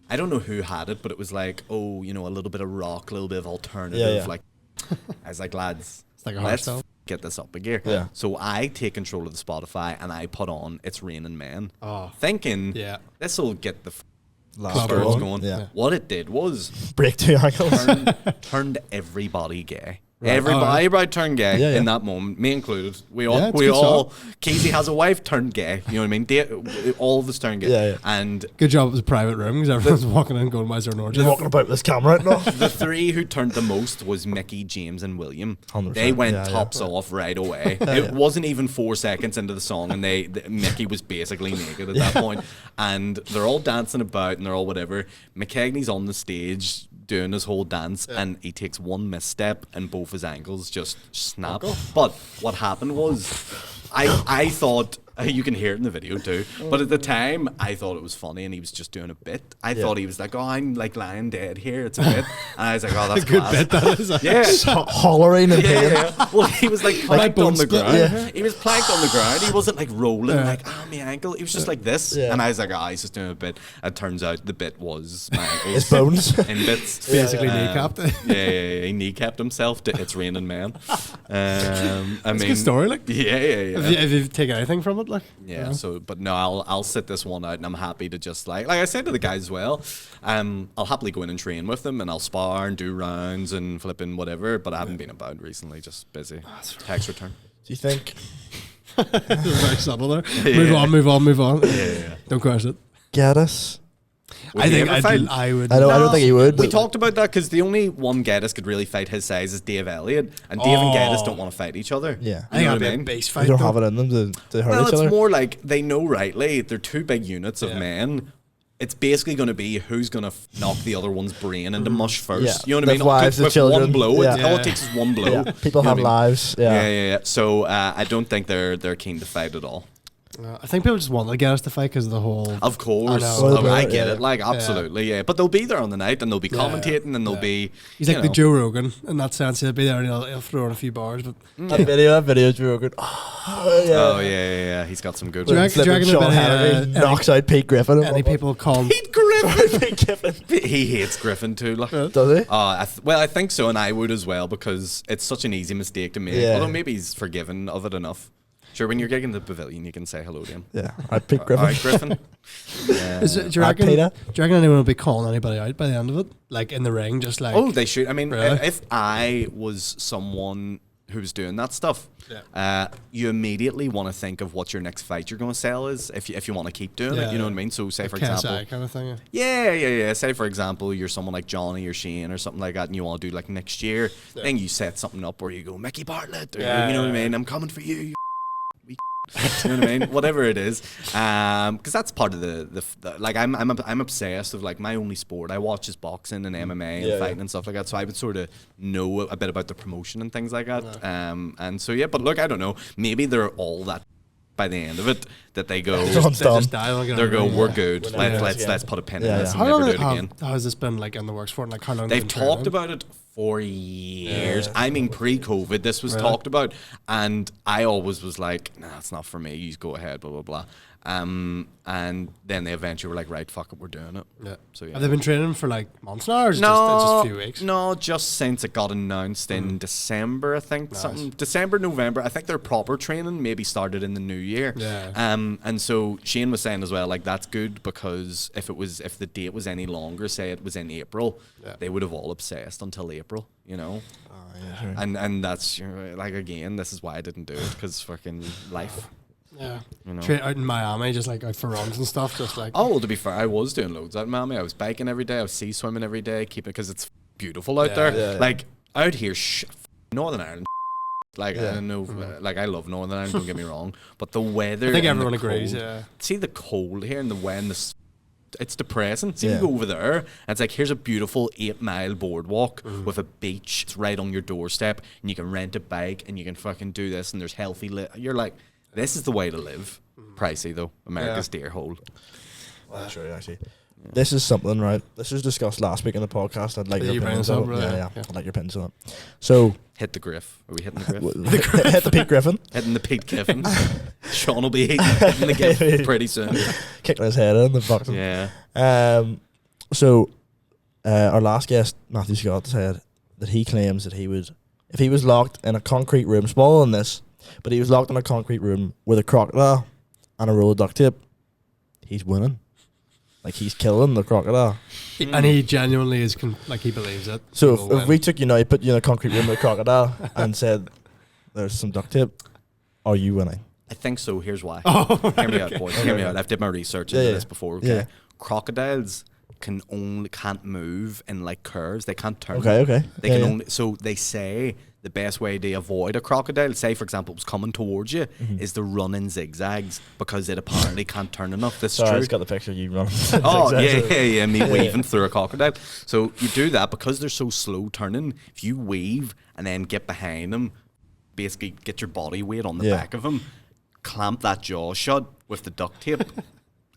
I don't know who had it, but it was like, a little bit of rock, a little bit of alternative. Yeah. Like, I was like, lads, it's like let's get this up a gear. Yeah. So I take control of the Spotify and I put on It's Raining Men. Thinking, this will get the... Spurs going. Yeah. What it did was break two ankles, turned everybody gay. Right. Everybody turned gay in that moment, me included. We all. Casey has a wife, turned gay. You know what I mean? All of us turned gay. Yeah. And good job. It was a private room because everyone's walking in, going, "Why is there an orgy?" Just walking about with this camera right now. The three who turned the most was Mickey, James, and William. 100%. They went tops off right away. It wasn't even 4 seconds into the song, and Mickey was basically naked at that point. And they're all dancing about, and they're all whatever. McKegney's on the stage doing his whole dance, and he takes one misstep, and both his ankles just snap. But what happened was, I thought, you can hear it in the video too, but at the time I thought it was funny and he was just doing a bit. I thought he was like, I'm like lying dead here, it's a bit. And I was like, that's a good class. bit that is. Yeah. Hollering and pain. Well, he was like planked on the ground. He was planked on the ground. He wasn't like rolling like, my ankle. He was just like this. And I was like, he's just doing a bit. It turns out the bit was my ankles. His bones. In bits. Basically kneecapped. He kneecapped himself to It's Raining Men. It's a good story, like. Yeah. Have you taken anything from it, like? Yeah. So, but no, I'll sit this one out, and I'm happy to just like I said to the guys as well. I'll happily go in and train with them, and I'll spar and do rounds and flipping whatever. But I haven't been about recently, just busy. Tax return. Do you think? Very subtle there. Yeah. Move on. Yeah. Don't question it. Gaddis. I think I would. I don't think he would. We talked about that because the only one Gaddis could really fight his size is Dave Elliott, and Dave and Gaddis don't want to fight each other. Yeah, I think that'd be a base fight. They don't have it in them to hurt each other. It's more like they know rightly they're two big units of men. It's basically going to be who's going to knock the other one's brain into mush first. Yeah. You know what I mean? Wives, with children. One blow. All it takes is one blow. Yeah. People have lives. Yeah. So I don't think they're keen to fight at all. I think people just want to get us to fight because of the whole. Of course, I know. I get it. Like absolutely, yeah. But they'll be there on the night, and they'll be commentating, and they'll be. He's like the Joe Rogan in that sense. He'll be there and he'll throw in a few bars. But That video, Joe Rogan. Oh yeah. He's got some good Do you ones. reckon Sean Henry knocks out Pete Griffin. any people call Pete Griffin. Pete Griffin. He hates Griffin too. Like. Does he? I think so, and I would as well because it's such an easy mistake to make. Yeah. Although maybe he's forgiven of it enough. Sure, when you're gigging the pavilion, you can say hello to him. Yeah. All right, Pete Griffin. All right, Griffin. Yeah. do you reckon? Do you reckon anyone will be calling anybody out by the end of it, like in the ring, just like? Oh, they should. I mean, Really? if I was someone who was doing that stuff, you immediately want to think of what your next fight you're going to sell is. If you want to keep doing it, you know what I mean. So, say for KSI example, kind of thing. yeah. Say for example, you're someone like Johnny or Shane or something like that, and you want to do like next year. Then you set something up where you go Mickey Bartlett, or, you know what I mean. I'm coming for you. You you know what I mean? Whatever it is, because that's part of the like I'm obsessed with like my only sport I watch is boxing and MMA and fighting and stuff like that. So I would sort of know a bit about the promotion and things like that. And so yeah, but look, I don't know. Maybe they're all that by the end of it that they go. They go, we're good. Let's put a pin in this and never do it again. How has this been like in the works for? Like how long? They've talked about it for years. I mean, pre-COVID, this was talked about, and I always was like, "Nah, it's not for me. You go ahead." Blah blah blah. And then they eventually were like, "Right, fuck it, we're doing it." Yeah. So yeah. Have they been training for like months now, or is it just a few weeks? No, just since it got announced in December, I think. Something December, November. I think their proper training maybe started in the new year. Yeah. And so Shane was saying as well, like that's good because if the date was any longer, say it was in April, they would have all obsessed until April, you know. Oh, yeah, sure. And that's like again, this is why I didn't do it because fucking life. Yeah. You know. Train out in Miami, just like out for runs and stuff, just like. Oh well, to be fair, I was doing loads out in Miami. I was biking every day. I was sea swimming every day, keeping because it's beautiful out there. Yeah. Like out here, Northern Ireland. Like I don't know, like I love Northern Ireland. Don't get me wrong, but the weather. I think and everyone the agrees. cold- Yeah. See the cold here and the wind. It's depressing. See, you go over there, and it's like here's a beautiful 8-mile boardwalk with a beach. It's right on your doorstep, and you can rent a bike, and you can fucking do this. And there's healthy. You're like, this is the way to live. Pricey though, America's dear hole. Well, that's right, actually. This is something, right? This was discussed last week in the podcast. I'd like Did you your bring opinions this on up, it. really? Yeah. Yeah. I'd like your opinions on it. So, Hit the griff. Are we hitting the griff? hit the Pete Griffin, Hitting the Pete Griffin. Sean will be hitting the griff pretty soon. kicking his head in the boxing. Yeah. So, our last guest, Matthew Scott, said that he claims that he would, if he was locked in a concrete room, smaller than this, but he was locked in a concrete room with a crocodile and a roll of duct tape, he's winning. Like, he's killing the crocodile. And he genuinely is, like, he believes it. So, if we took you now, put you in a concrete room with a crocodile and said, there's some duct tape, are you winning? I think so. Here's why. Oh, Hear me out, boys. Hear me out. I've did my research into this before. Okay. Yeah. Crocodiles can't move in like curves. They can't turn. Okay. They can only. So they say the best way to avoid a crocodile, say for example, it was coming towards you, is to run in zigzags because it apparently can't turn enough. This is true. I just got the picture of you running. Oh yeah. Me weaving through a crocodile. So you do that because they're so slow turning. If you weave and then get behind them, basically get your body weight on the back of them, clamp that jaw shut with the duct tape.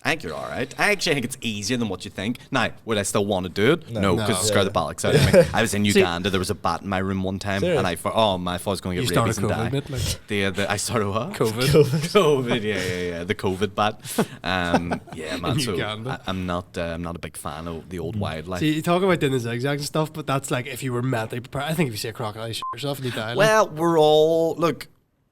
I think you're all right. I actually think it's easier than what you think. Now, would I still want to do it? No, because it scared the bollocks out of me. I was in Uganda. There was a bat in my room one time, and I thought I was going to get rabies and die. I started what? COVID. Yeah. The COVID bat. Yeah, man. So I'm not a big fan of the old wildlife. See, you talk about doing the zigzags and stuff, but that's like if you were mentally prepared. I think if you see a crocodile, you shit yourself and you die. Well, we're all look.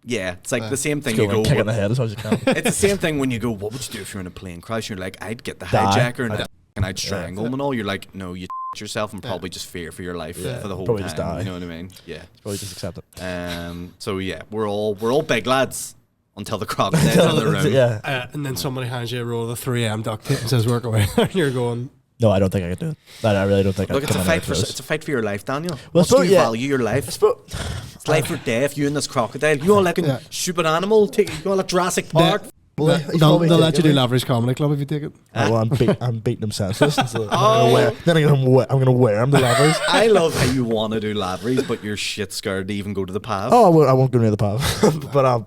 Yeah, it's like the same thing. You go kick in the head as hard as you can. It's the same thing when you go, what would you do if you're in a plane crash? You're like, I'd get the hijacker and I'd strangle him and all. You're like, no, you yourself and probably just fear for your life for the whole probably time. Just die. You know what I mean? Yeah. Probably just accept it. So yeah, we're all big lads until the crocodile's in the room. Yeah. And then somebody hands you a roll of the 3M duct tape and says, work away. And you're going... No, I don't think I could do it. I really don't think I could. could. Look, it's a fight for your life, Daniel. Well, do you value your life? It's life or death. You and this crocodile. You all like a stupid animal. You all like Jurassic Park. They'll let you do Lavery's Comedy Club if you take it. Well, I'm beating him senseless. So I'm going to wear him the Lavery's. I love how you want to do Lavery's, but you're shit scared to even go to the path. Oh, I won't go near the path. But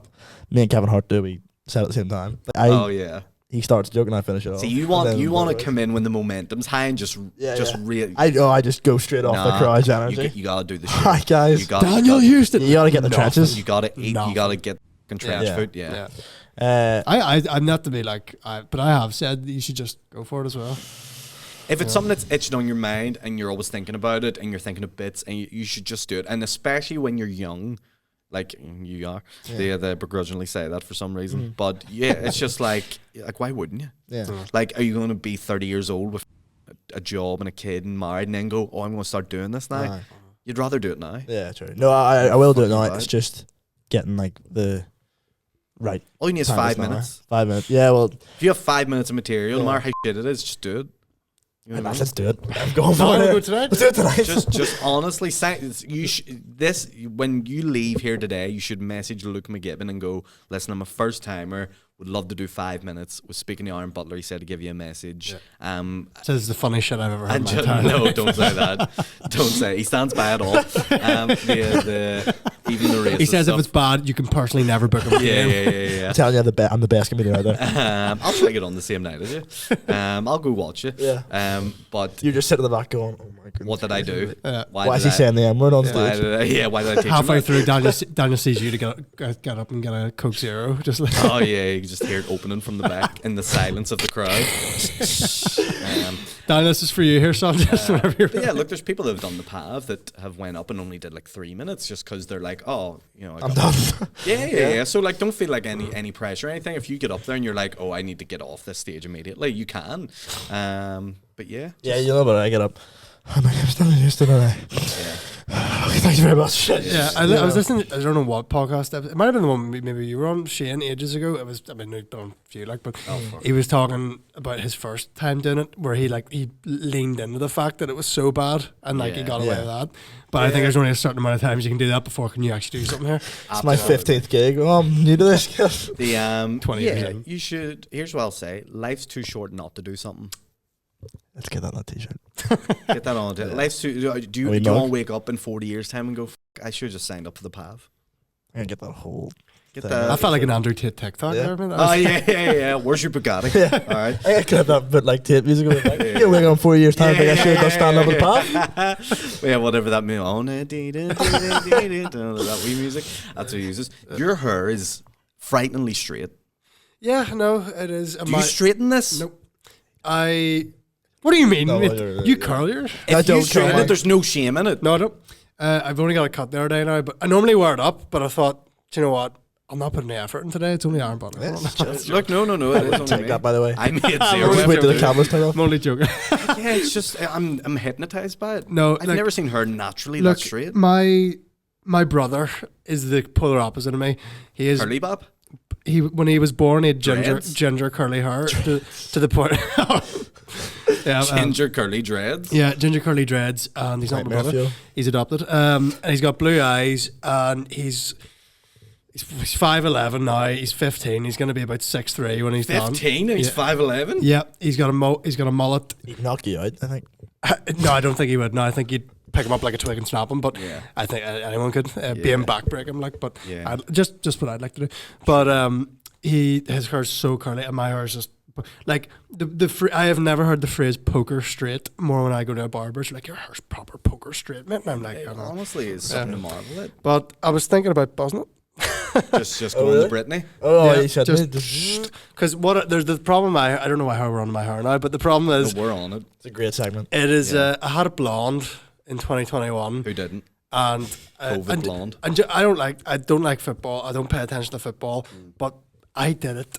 me and Kevin Hart do. said at the same time. Oh yeah. He starts joking, I finish it off. See, you want to come in when the momentum's high and just I just go straight off the crowd's energy. You gotta do the shit. Hi guys, Daniel Houston. You gotta get in the trenches. You gotta eat. You gotta get trash food. Yeah. I'm not to be like, but I have said that you should just go for it as well. If it's something that's itching on your mind and you're always thinking about it and you're thinking of bits, and you should just do it. And especially when you're young, like you are, they begrudgingly say that for some reason. But yeah, it's just like why wouldn't you? Yeah. Like, are you going to be 30 years old with a job and a kid and married and then go, oh, I'm going to start doing this now? You'd rather do it now. Yeah, true. No, I will do it now. It's just getting like the right. All you need is 5 minutes. 5 minutes. Yeah, well, if you have 5 minutes of material, no matter how shit it is, just do it. You know let's do it. I'm going for it. Let's do it tonight. Just honestly, when you leave here today, you should message Luke McGibbon and go, listen, I'm a first timer. Would love to do 5 minutes. Was speaking to Aaron Butler. He said to give you a message. Says it's the funniest shit I've ever heard in my time. No, don't say that. Don't say it. He stands by it all. Even the racist he says stuff. if it's bad, you can personally never book him. Yeah. I'm telling you, I'm the best comedian out there. I'll try to get on the same night as you. I'll go watch it. Yeah. But you just sit in the back going, oh my goodness. What did I do? Why is he saying the M word on stage? Why did I teach halfway him through? Daniel sees you to get up and get a Coke Zero. Just like oh yeah, you can just hear it opening from the back in the silence of the crowd. Daniel, this is for you here, son. Just whenever you're yeah, look, there's people that have done the path that have went up and only did like 3 minutes just because they're like, oh, you know, I'm done. Yeah. So like, don't feel like any pressure or anything. If you get up there and you're like, oh, I need to get off this stage immediately, you can. But yeah. Yeah, you know, but I get up. Oh my God, I'm still used to that. Yeah. Okay, thanks very much. Yeah, I was listening. I don't know what podcast. It might have been the one maybe you were on, Shane, ages ago. It was. I mean, we've done a few, like, but he was talking about his first time doing it, where he leaned into the fact that it was so bad, and he got away with that. But I think there's only a certain amount of times you can do that before can you actually do something here. It's my 15th gig. Oh, I'm new to this. 20 years in. You should. Here's what I'll say: life's too short not to do something. Let's get that on a t-shirt. Get that on. Life's too. Do you want to wake up in 40 years' time and go, I should have just signed up for the path? I'm going to get that whole thing. I felt like an Andrew Tate TikTok. Yeah. Oh, yeah. Where's your Bugatti? Yeah. All right. I could have that bit like Tate music. You'll wake up in 4 years' time. I should have stand up for the path. Yeah, whatever that means. That wee music. That's what he uses. Your hair is frighteningly straight. Yeah, no, it is. Do you straighten this? Nope. What do you mean? No, you curl yours? If you straighten it, there's no shame in it. No, I don't. I've only got a cut the other day now, but I normally wear it up. But I thought, do you know what? I'm not putting any effort in today. It's only Aaron Butler. Look, no. It is only take me. that, by the way. I made I'll just wait till the cameras turn off. I'm only joking. Yeah, it's just I'm hypnotized by it. No, I've never seen her naturally that straight. My brother is the polar opposite of me. He is curly bob. When he was born, he had ginger curly hair to the point. Yeah, ginger curly dreads. Yeah, ginger curly dreads, and he's not my brother. He's adopted, and he's got blue eyes, and he's 5'11" now. He's 15. He's going to be about 6'3" when he's 15. Done. He's 5'11". Yeah, he's got a mullet. He'd knock you out, I think. No, I don't think he would. No, I think you'd pick him up like a twig and snap him. But I think anyone could be him backbreak him. Like, but just what I'd like to do. But his hair's so curly, and my hair's just. Like I have never heard the phrase "poker straight" more when I go to a barber's. Like, your hair's proper poker straight, man. And I'm like, honestly, it's something to marvel at. But I was thinking about buzzing it. just going to Britney. Oh, yeah, you said just because there's the problem. I don't know how we're on my hair now, but the problem is we're on it. It's a great segment. It is. I had it blonde in 2021. Who didn't? And COVID blonde. And I don't like football. I don't pay attention to football. But I did it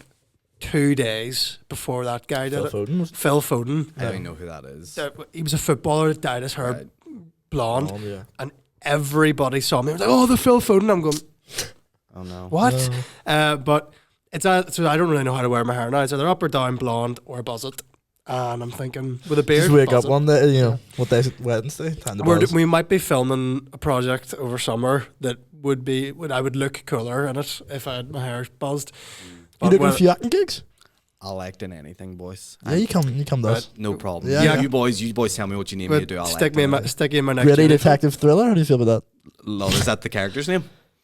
2 days before that guy did it. Phil Foden. I don't even know who that is. He was a footballer that dyed his hair blonde, and everybody saw me. I was like, "Oh, the Phil Foden!" I'm going, "Oh no, what?" No. But it's so I don't really know how to wear my hair now. It's either up or down blonde or buzz it. And I'm thinking with a beard. Just wake up one day, you know, what day is it? Wednesday? Time to buzz. We might be filming a project over summer that I would look cooler in it if I had my hair buzzed. You looking for a few acting gigs? I'll act in anything, boys. Yeah, you come to us. No problem. Yeah. You boys tell me what you need me to do. I'll stick you in my next Gritty detective thriller. How do you feel about that? Love, is that the character's name?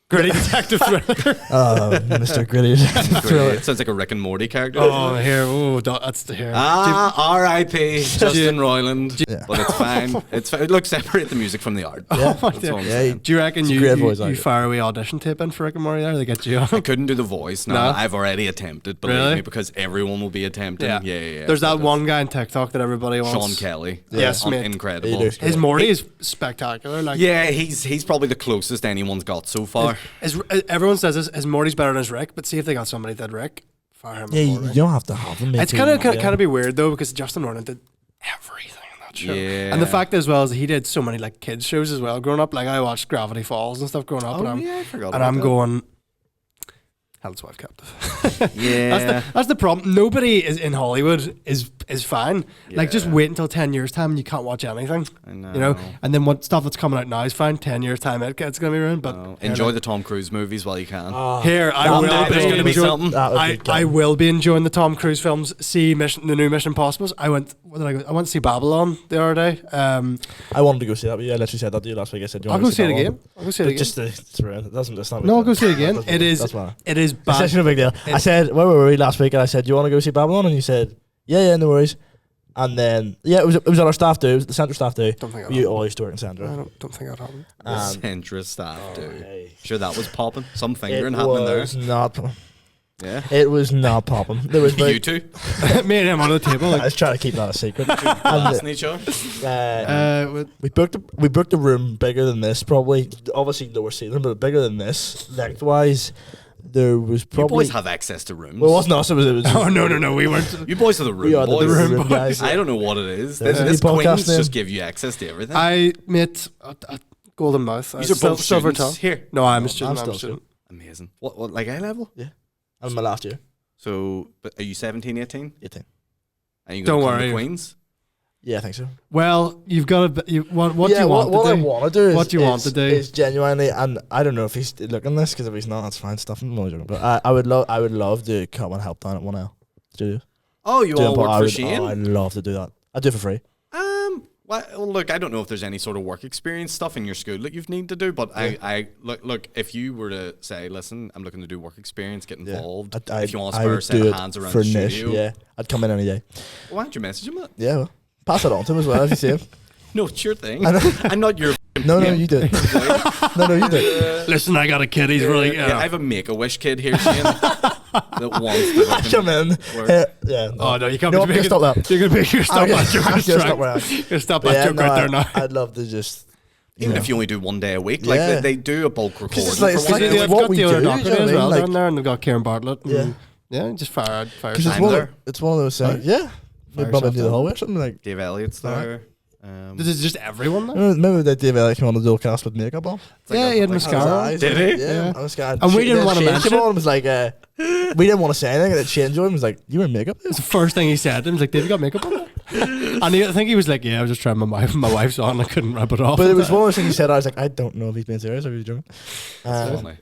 Gritty detective thriller. Mr. Gritty. Thriller. It sounds like a Rick and Morty character. Oh, here. Oh, that's the here. R.I.P. Justin Roiland. Yeah. But it's fine. It's fine. Look, separate the music from the art. Yeah. That's all I'm Yeah, saying. Do you reckon It's a you great voice you actor. fire away audition tape in for Rick and Morty there? They get you on. I couldn't do the voice. No, No? I've already attempted, believe Really? me, because everyone will be attempting. Yeah. There's that one guy on TikTok that everybody wants. Sean Kelly. Yes, mate. Incredible. He does. His Morty is spectacular. Like, Yeah, he's probably the closest anyone's got so far. Everyone says his Morty's better than his Rick, but see if they got somebody that did Rick, fire him. Yeah, you before Rick. don't have to have them. It's kind of be weird though, because Justin Roiland did everything in that show. Yeah. And the fact as well is he did so many like kids shows as well growing up. Like I watched Gravity Falls and stuff growing up, and I forgot I'm about going. Hell's Wife Captive. that. Yeah. That's the problem. Nobody is in Hollywood is fine. Like just Yeah. wait until 10 years time and you can't watch anything. I know. You know, and then what stuff that's coming out now is fine. 10 years time it's gonna be ruined. But No. Enjoy the Tom Cruise movies while you can. here I That will day be there's going to be enjoying- something. That would be I good. will be enjoying the Tom Cruise films. See the new Mission Impossibles. I went. What did I go? I went to see Babylon the other day. I wanted to go see that, but yeah, I literally said that to you last week. I said, I'll go see it again. I'll go see it again. Just it's around. It doesn't. It's not. No, I'll go see it again. It is. That's why. It is It's bad. such a big deal. I said, where were we last week? And I said, do you want to go see Babylon? And you said, yeah, no worries. And then, yeah, it was on our staff do. It was the centre staff do. Don't think You always do it in centre. I don't think that happened. The Centra staff, dude. hey. Sure, that was popping. Some It fingering happening there. was not. Yeah. It was not popping. There was You like, two Me and him on the table. I Like, was trying to keep that a secret. blasting each other. We booked a room bigger than this, probably. Obviously lower ceiling, but bigger than this lengthwise. There was You probably. boys have access to rooms. Well, it wasn't us. It was oh no, we weren't. You boys are the room We are the boys. room boys. Guys. I don't know what it is. Yeah. This Any podcast Queens name? just give you access to everything. I met a Golden Mouth. These are both Silver students Tongue. here. No, I'm a I'm student. I'm still a student. Amazing. What like A level? I'm in my last year. So, but are you 17, 18? 18. Are you Don't gonna come worry. to Queens? Yeah, I think so. Well, you've got to. What yeah, do you want what to I do? want to do is What do you want to do? is genuinely, and I don't know if he's looking this, because if he's not, that's fine. Stuff. I'm only joking, but I would love to come and help down at 1L Studio. Oh, you all work for Shane? I'd love to do that. I'd do it for free. Well, look, I don't know if there's any sort of work experience stuff in your school that you've need to do, but I look, if you were to say, listen, I'm looking to do work experience, get involved. If you want to I spare a would set do of it hands around for the Nish. studio, Yeah, I'd come in any day. why don't you message him? That? Yeah, well, pass it on to him as well if you see him. No, it's your thing. I know. I'm not your. No, you do. No, you do. Listen, I got a kid. He's really. Yeah, I have a Make-A-Wish kid here, Shane, that wants to fucking Come in. work. Yeah. Oh no, you can't No, be making. stop that. You're gonna be. You're stop that joke. I'm That's gonna right. stop where I- You're stop But that yeah, joke no, right there now. I'd love to just. Even if you only do one day a week, like Yeah. they do a bulk recording it's like- for it's one like day. the- a week. what got we the other do, doctor you know what I as mean? well Like- down there, and they've got Kieran Bartlett. Yeah. And yeah, just fire Because I'm there. it's one of those things. Yeah. Maybe bump into the hallway or something like. Dave Elliott's there. This is just everyone there. Remember that Dave Elliott came on the Dolecast with makeup on? Yeah, he had mascara. Did he? Yeah, mascara. And we didn't wanna mention Shane it. came on and was like, we didn't want to say anything, and then Shane joined and was like, you were in makeup? It's the first thing he said. He was like, "Dave, you got makeup on there?" And I think he was like, "Yeah, I was just trying my wife's on. I couldn't wrap it off." But it was one of those things he said, I was like, I don't know if he's being serious or if he's joking. Funny.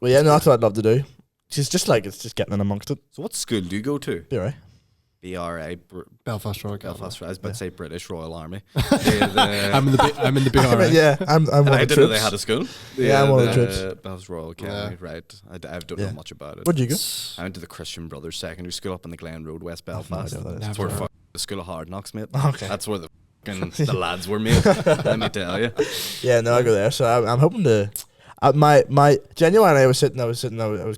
Well, yeah, no, that's what I'd love to do. It's just like, it's just getting in amongst it. So what school do you go to? Be alright. BRA, Belfast Royal Belfast. I was about to say British Royal Army. I'm in the BRA. Yeah, I'm one of I the didn't know they troops. had a school. Yeah, I'm one of the troops. Belfast Royal Academy, right. I don't Yeah. know much about it. Where'd you go? I went to the Christian Brothers Secondary School up in the Glen Road, West no Belfast. idea what that is. That's where Never. the School of Hard Knocks, mate. Okay. That's where the lads were made, let me tell you. Yeah, no, I go there. So I'm hoping to. My genuine, I was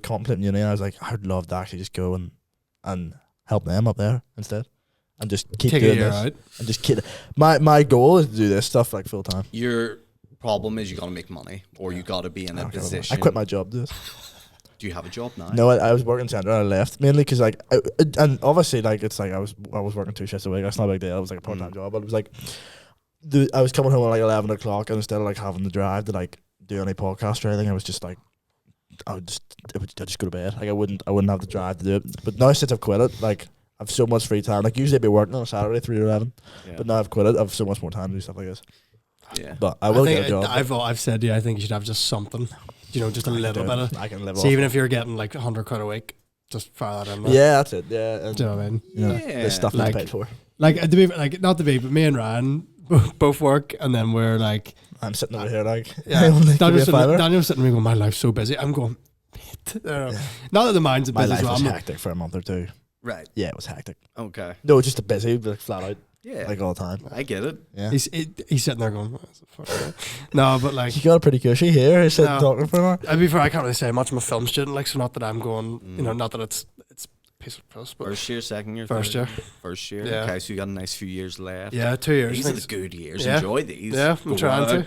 contemplating uni, and I was like, I would love to actually just go and help them up there instead, and just keep Take a doing year this, out. and just keep. My goal is to do this stuff like full time. Your problem is you got to make money, or you got to be in a position. I quit my job to do this. Do you have a job now? No, I was working centre and I left mainly because like, and obviously like it's like I was working 2 shifts a week. That's not a big deal. It was like a part time job, but it was like, I was coming home at like 11 o'clock, and instead of like having the drive to like do any podcast or anything, I was just like, I'd just go to bed. Like I wouldn't have the drive to do it. But now since I've quit it, like I've so much free time. Like usually I'd be working on a Saturday 3 to 11, Yeah. but now I've quit it. I've so much more time to do stuff like this. Yeah. But I will think get a job. I've said, yeah, I think you should have just something. You know, just a little bit of. I can live See, off. even if you're getting like 100 quid a week, just fire that in there. Yeah, that's it. Yeah, and, Do you know what I mean? you know, Yeah. the stuff Like- that's paid for. Like to be like not to be, but me and Ryan both work, and then we're like I'm sitting over here like, Yeah. I only could be a fiver. Daniel's sitting there going, my life's so busy. I'm going, mate. Not that the mind's My busy life as well. was I'm not- hectic for a month or two. Right. Yeah, it was hectic. Okay. No, just a busy, like flat out, Yeah. like all the time. I get it. Yeah. He's sitting there going, what the fuck? No, but like, You got a pretty cushy here. He's sitting No. talking for an hour. to be fair, I can't really say much. I'm a film student, like, so not that I'm going, you know, not that it's a piece of puss, but First year, second year, First third? year. First year. Yeah. Okay, so you got a nice few years left. yeah, 2 years. These I are think the it's- good years. Yeah. Enjoy these. Yeah, I'm Go trying out, to.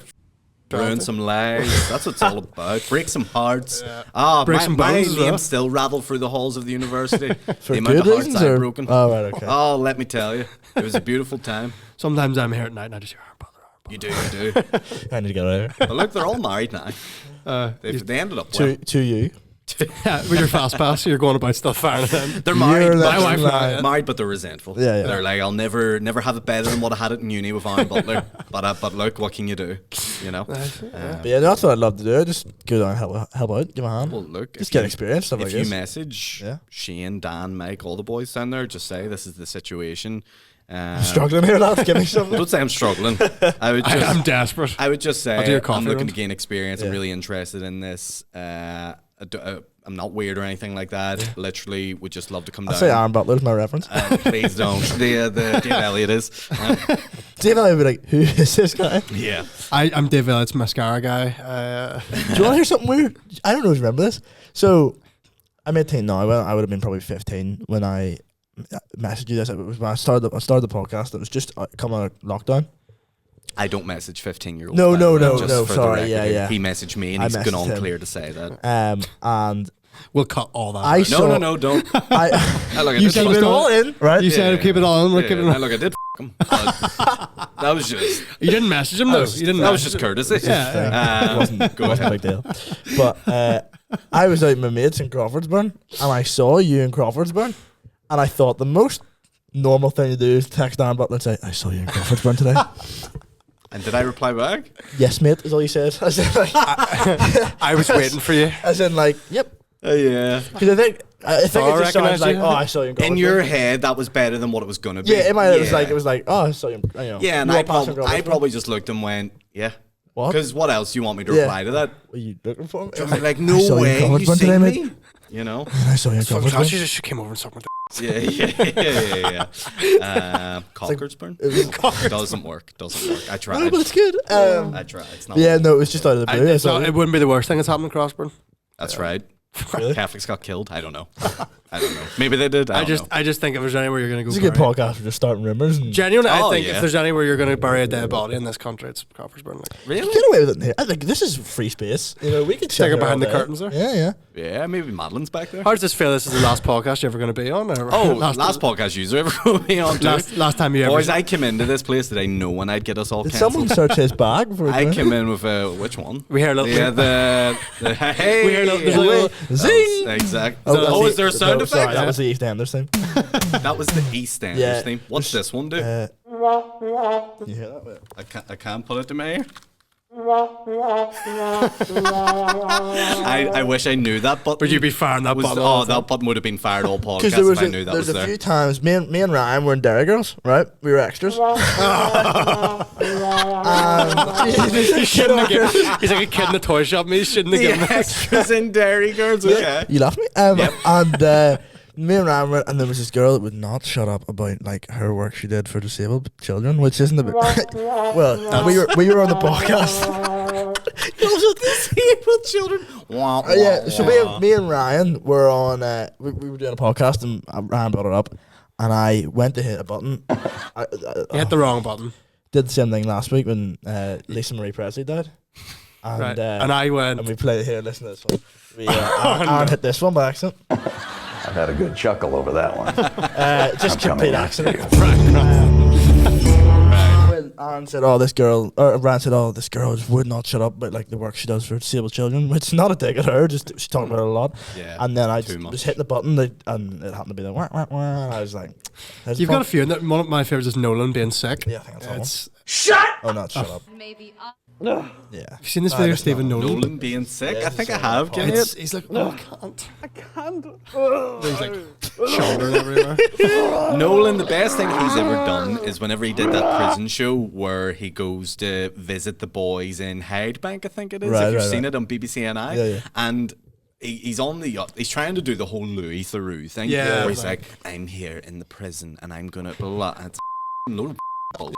Ruin some lives. That's what it's all about. Break some hearts. Yeah. Ah, Break my, some my bones as name well. still rattled through the halls of the university. For the amount good of hearts reasons I've or? broken. Oh, right, okay. Oh, let me tell you, it was a beautiful time. Sometimes I'm here at night and I just hear Aaron Butler. You do. I need to get out of here. But look, they're all married now. They ended up well. To you. Yeah, with your fast pass, you're going about stuff firing at them. They're married. You're My that wife lying. now, Married, but they're resentful. Yeah, yeah. They're like, I'll never have it better than what I had it in uni with Aaron Butler. But look, what can you do? You know. But yeah, that's what I'd love to do. Just go down and help out, give a hand. Well, look, Just if get you- experience, stuff If like you this. message Yeah. Shane, Dan, Mike, all the boys down there, just say this is the situation. I'm struggling here, lads. Give me something. Don't say I'm struggling. I would I'm just, desperate. I would just say I'll do your I'm coffee looking run. to gain experience. Yeah. I'm really interested in this. I'm not weird or anything like that. Literally, would just love to come I'll down. say Aaron Butler's my reference. Please don't. The Dave Elliott is. Dave Elliott would be like, who is this guy? Yeah. I'm Dave Elliott's mascara guy. Do you want to hear something weird? I don't know if you remember this. So, I'm 18 now. Well, I would have been probably 15 when I messaged you this. It was when I started the podcast. It was just coming out of lockdown. I don't message 15-year-olds. No, by no, the way, no, just no, for the sorry, record yeah, here. yeah. He messaged me and I he's gone messaged on him. clear to say that. And We'll cut all that. I out. saw. No, don't. I, Look, I you did keep fuck it him. all in, right? You said keep it all in. We're keeping it I all. look, I did f him. But that was just. You didn't message him though. You didn't. That was message just him. courtesy. Yeah, It wasn't, Go wasn't a ahead. big deal. But I was out with my mates in Crawfordsburn, and I saw you in Crawfordsburn, and I thought the most normal thing to do is text Aaron Butler and say, I saw you in Crawfordsburn today. And did I reply back? Yes, mate, is all you said. As in, like, I was waiting for you. as in, like, yep. Yeah. Because I think I it just sounds recognise like, you. oh, I saw you in Crawfordsburn. In your head, that was better than what it was gonna be. Yeah, in my head, it was like, oh, I saw you. You know, Yeah, and you I, walk past in I Crawfordsburn. probably just looked and went, yeah. What? Because what else do you want me to Yeah. reply to that? What are you looking for? Me? I'm like, I no saw you in way, you Crawfordsburn see today, me? mate. You know? I saw you in Fucking Crawfordsburn. she just came over and sucked my Yeah. Cockersburn? Doesn't work. I No, tried. but it's good. I tried. It's not. Yeah, no, it was just out of the blue. It's so not, it wouldn't be the worst thing that's happened in Crossburn. That's right. Really? Catholics got killed. I don't know. Maybe they did. I don't know. I just think if there's anywhere you're gonna go, It's a good bury- podcast for just starting rumors. And Genuinely, I Oh, think yeah. if there's anywhere you're gonna bury a dead body in this country, it's Crawfordsburn. Like. Really? get away with it in here. I think this is free space. You know, we could Stick check it behind the curtains there. Yeah, yeah. Yeah, maybe Madeline's back there. How does this feel? This is the last podcast you're ever gonna be on? Or Oh, last podcast user ever will be on too. last time you ever. Boys, I came into this place that I know when I'd get us all Did cancelled. someone search his bag before he I went? came in with which one? We hear a little. Yeah, the hey. We hear a little. There's a little Zing! Exact. that's Oh, the- is there a sound no, effect? Sorry, that was the East Enders thing. That was the EastEnders Yeah. theme. What's this one do? You hear that? Wait. I can't put it to my ear. I wish I knew that button. Would you be firing that was, button? Oh, that button would have been fired all podcast Because there was if I knew that there's was a there. few times me and Ryan were in Dairy Girls, right? We were extras. He's shouldn't have given. He's like a kid in a toy shop. Me shouldn't have given. The extras in Dairy Girls. Okay. You laughed at me? Yep. And me and Ryan were, and there was this girl that would not shut up about like her work she did for disabled children, which isn't a bit. Well, we were on the podcast. Disabled children. Yeah, so me and Ryan were on. We were doing a podcast, and Ryan brought it up, and I went to hit a button. I You hit the wrong button. did the same thing last week when Lisa Marie Presley died, and Right. And I went. and we played here. Listen to this one. We Aaron hit this one by accident. I've had a good chuckle over that one. Just I'm complete coming after accident. When Aaron said, "Oh, this girl," or Ryan said, "Oh, this girl just would not shut up about like the work she does for disabled children," which is not a dig at her. Just she's talking about it a lot. Yeah, And then I too just much. was hitting the button, and it happened to be the wah, wah, wah, and I was like, You've got a few. And one of my favorites is Nolan being sick. Yeah, I think that's that one. Oh, not shut up. Maybe Yeah. Have you seen this video of Stephen Nolan? Nolan being sick. Yeah, I think I it's have. Can it? He's like, no, I can't. He's like shouldering everywhere. Nolan, the best thing he's ever done is whenever he did that prison show where he goes to visit the boys in Hyde Bank, I think it is. Right, if you've right, seen right. it on BBC and I. Yeah. And he's on the yacht. He's trying to do the whole Louis Theroux thing. Yeah, Where he's right. like, I'm here in the prison and I'm gonna blah. And it's a load of bull.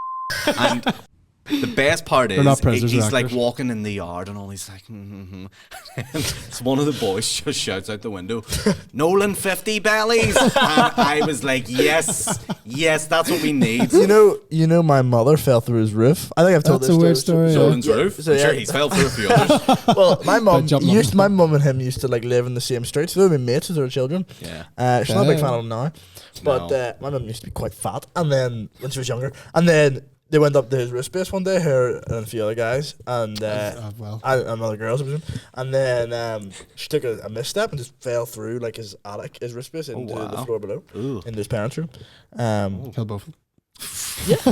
And the best part is not prisoners, he's they're like actors. walking in the yard and all. He's like, And so one of the boys just shouts out the window, Nolan 50 bellies. And I was like, yes, that's what we need. You know, my mother fell through his roof. I think I've told That's this a weird story, yeah. Nolan's roof. So, I'm sure yeah. he's fell through a few others. Well, my mum jumping on my mum and him used to like live in the same street. So they were mates with their children. Yeah. She's not a big Okay. fan of them now, but No. my mum used to be quite fat. And then when she was younger, and then they went up to his roof space one day, her and a few other guys, and well. and other girls, I presume. And then she took a misstep and just fell through like his attic, his roof space into the wow. floor below, Ooh. into his parents' room. Kill both of them.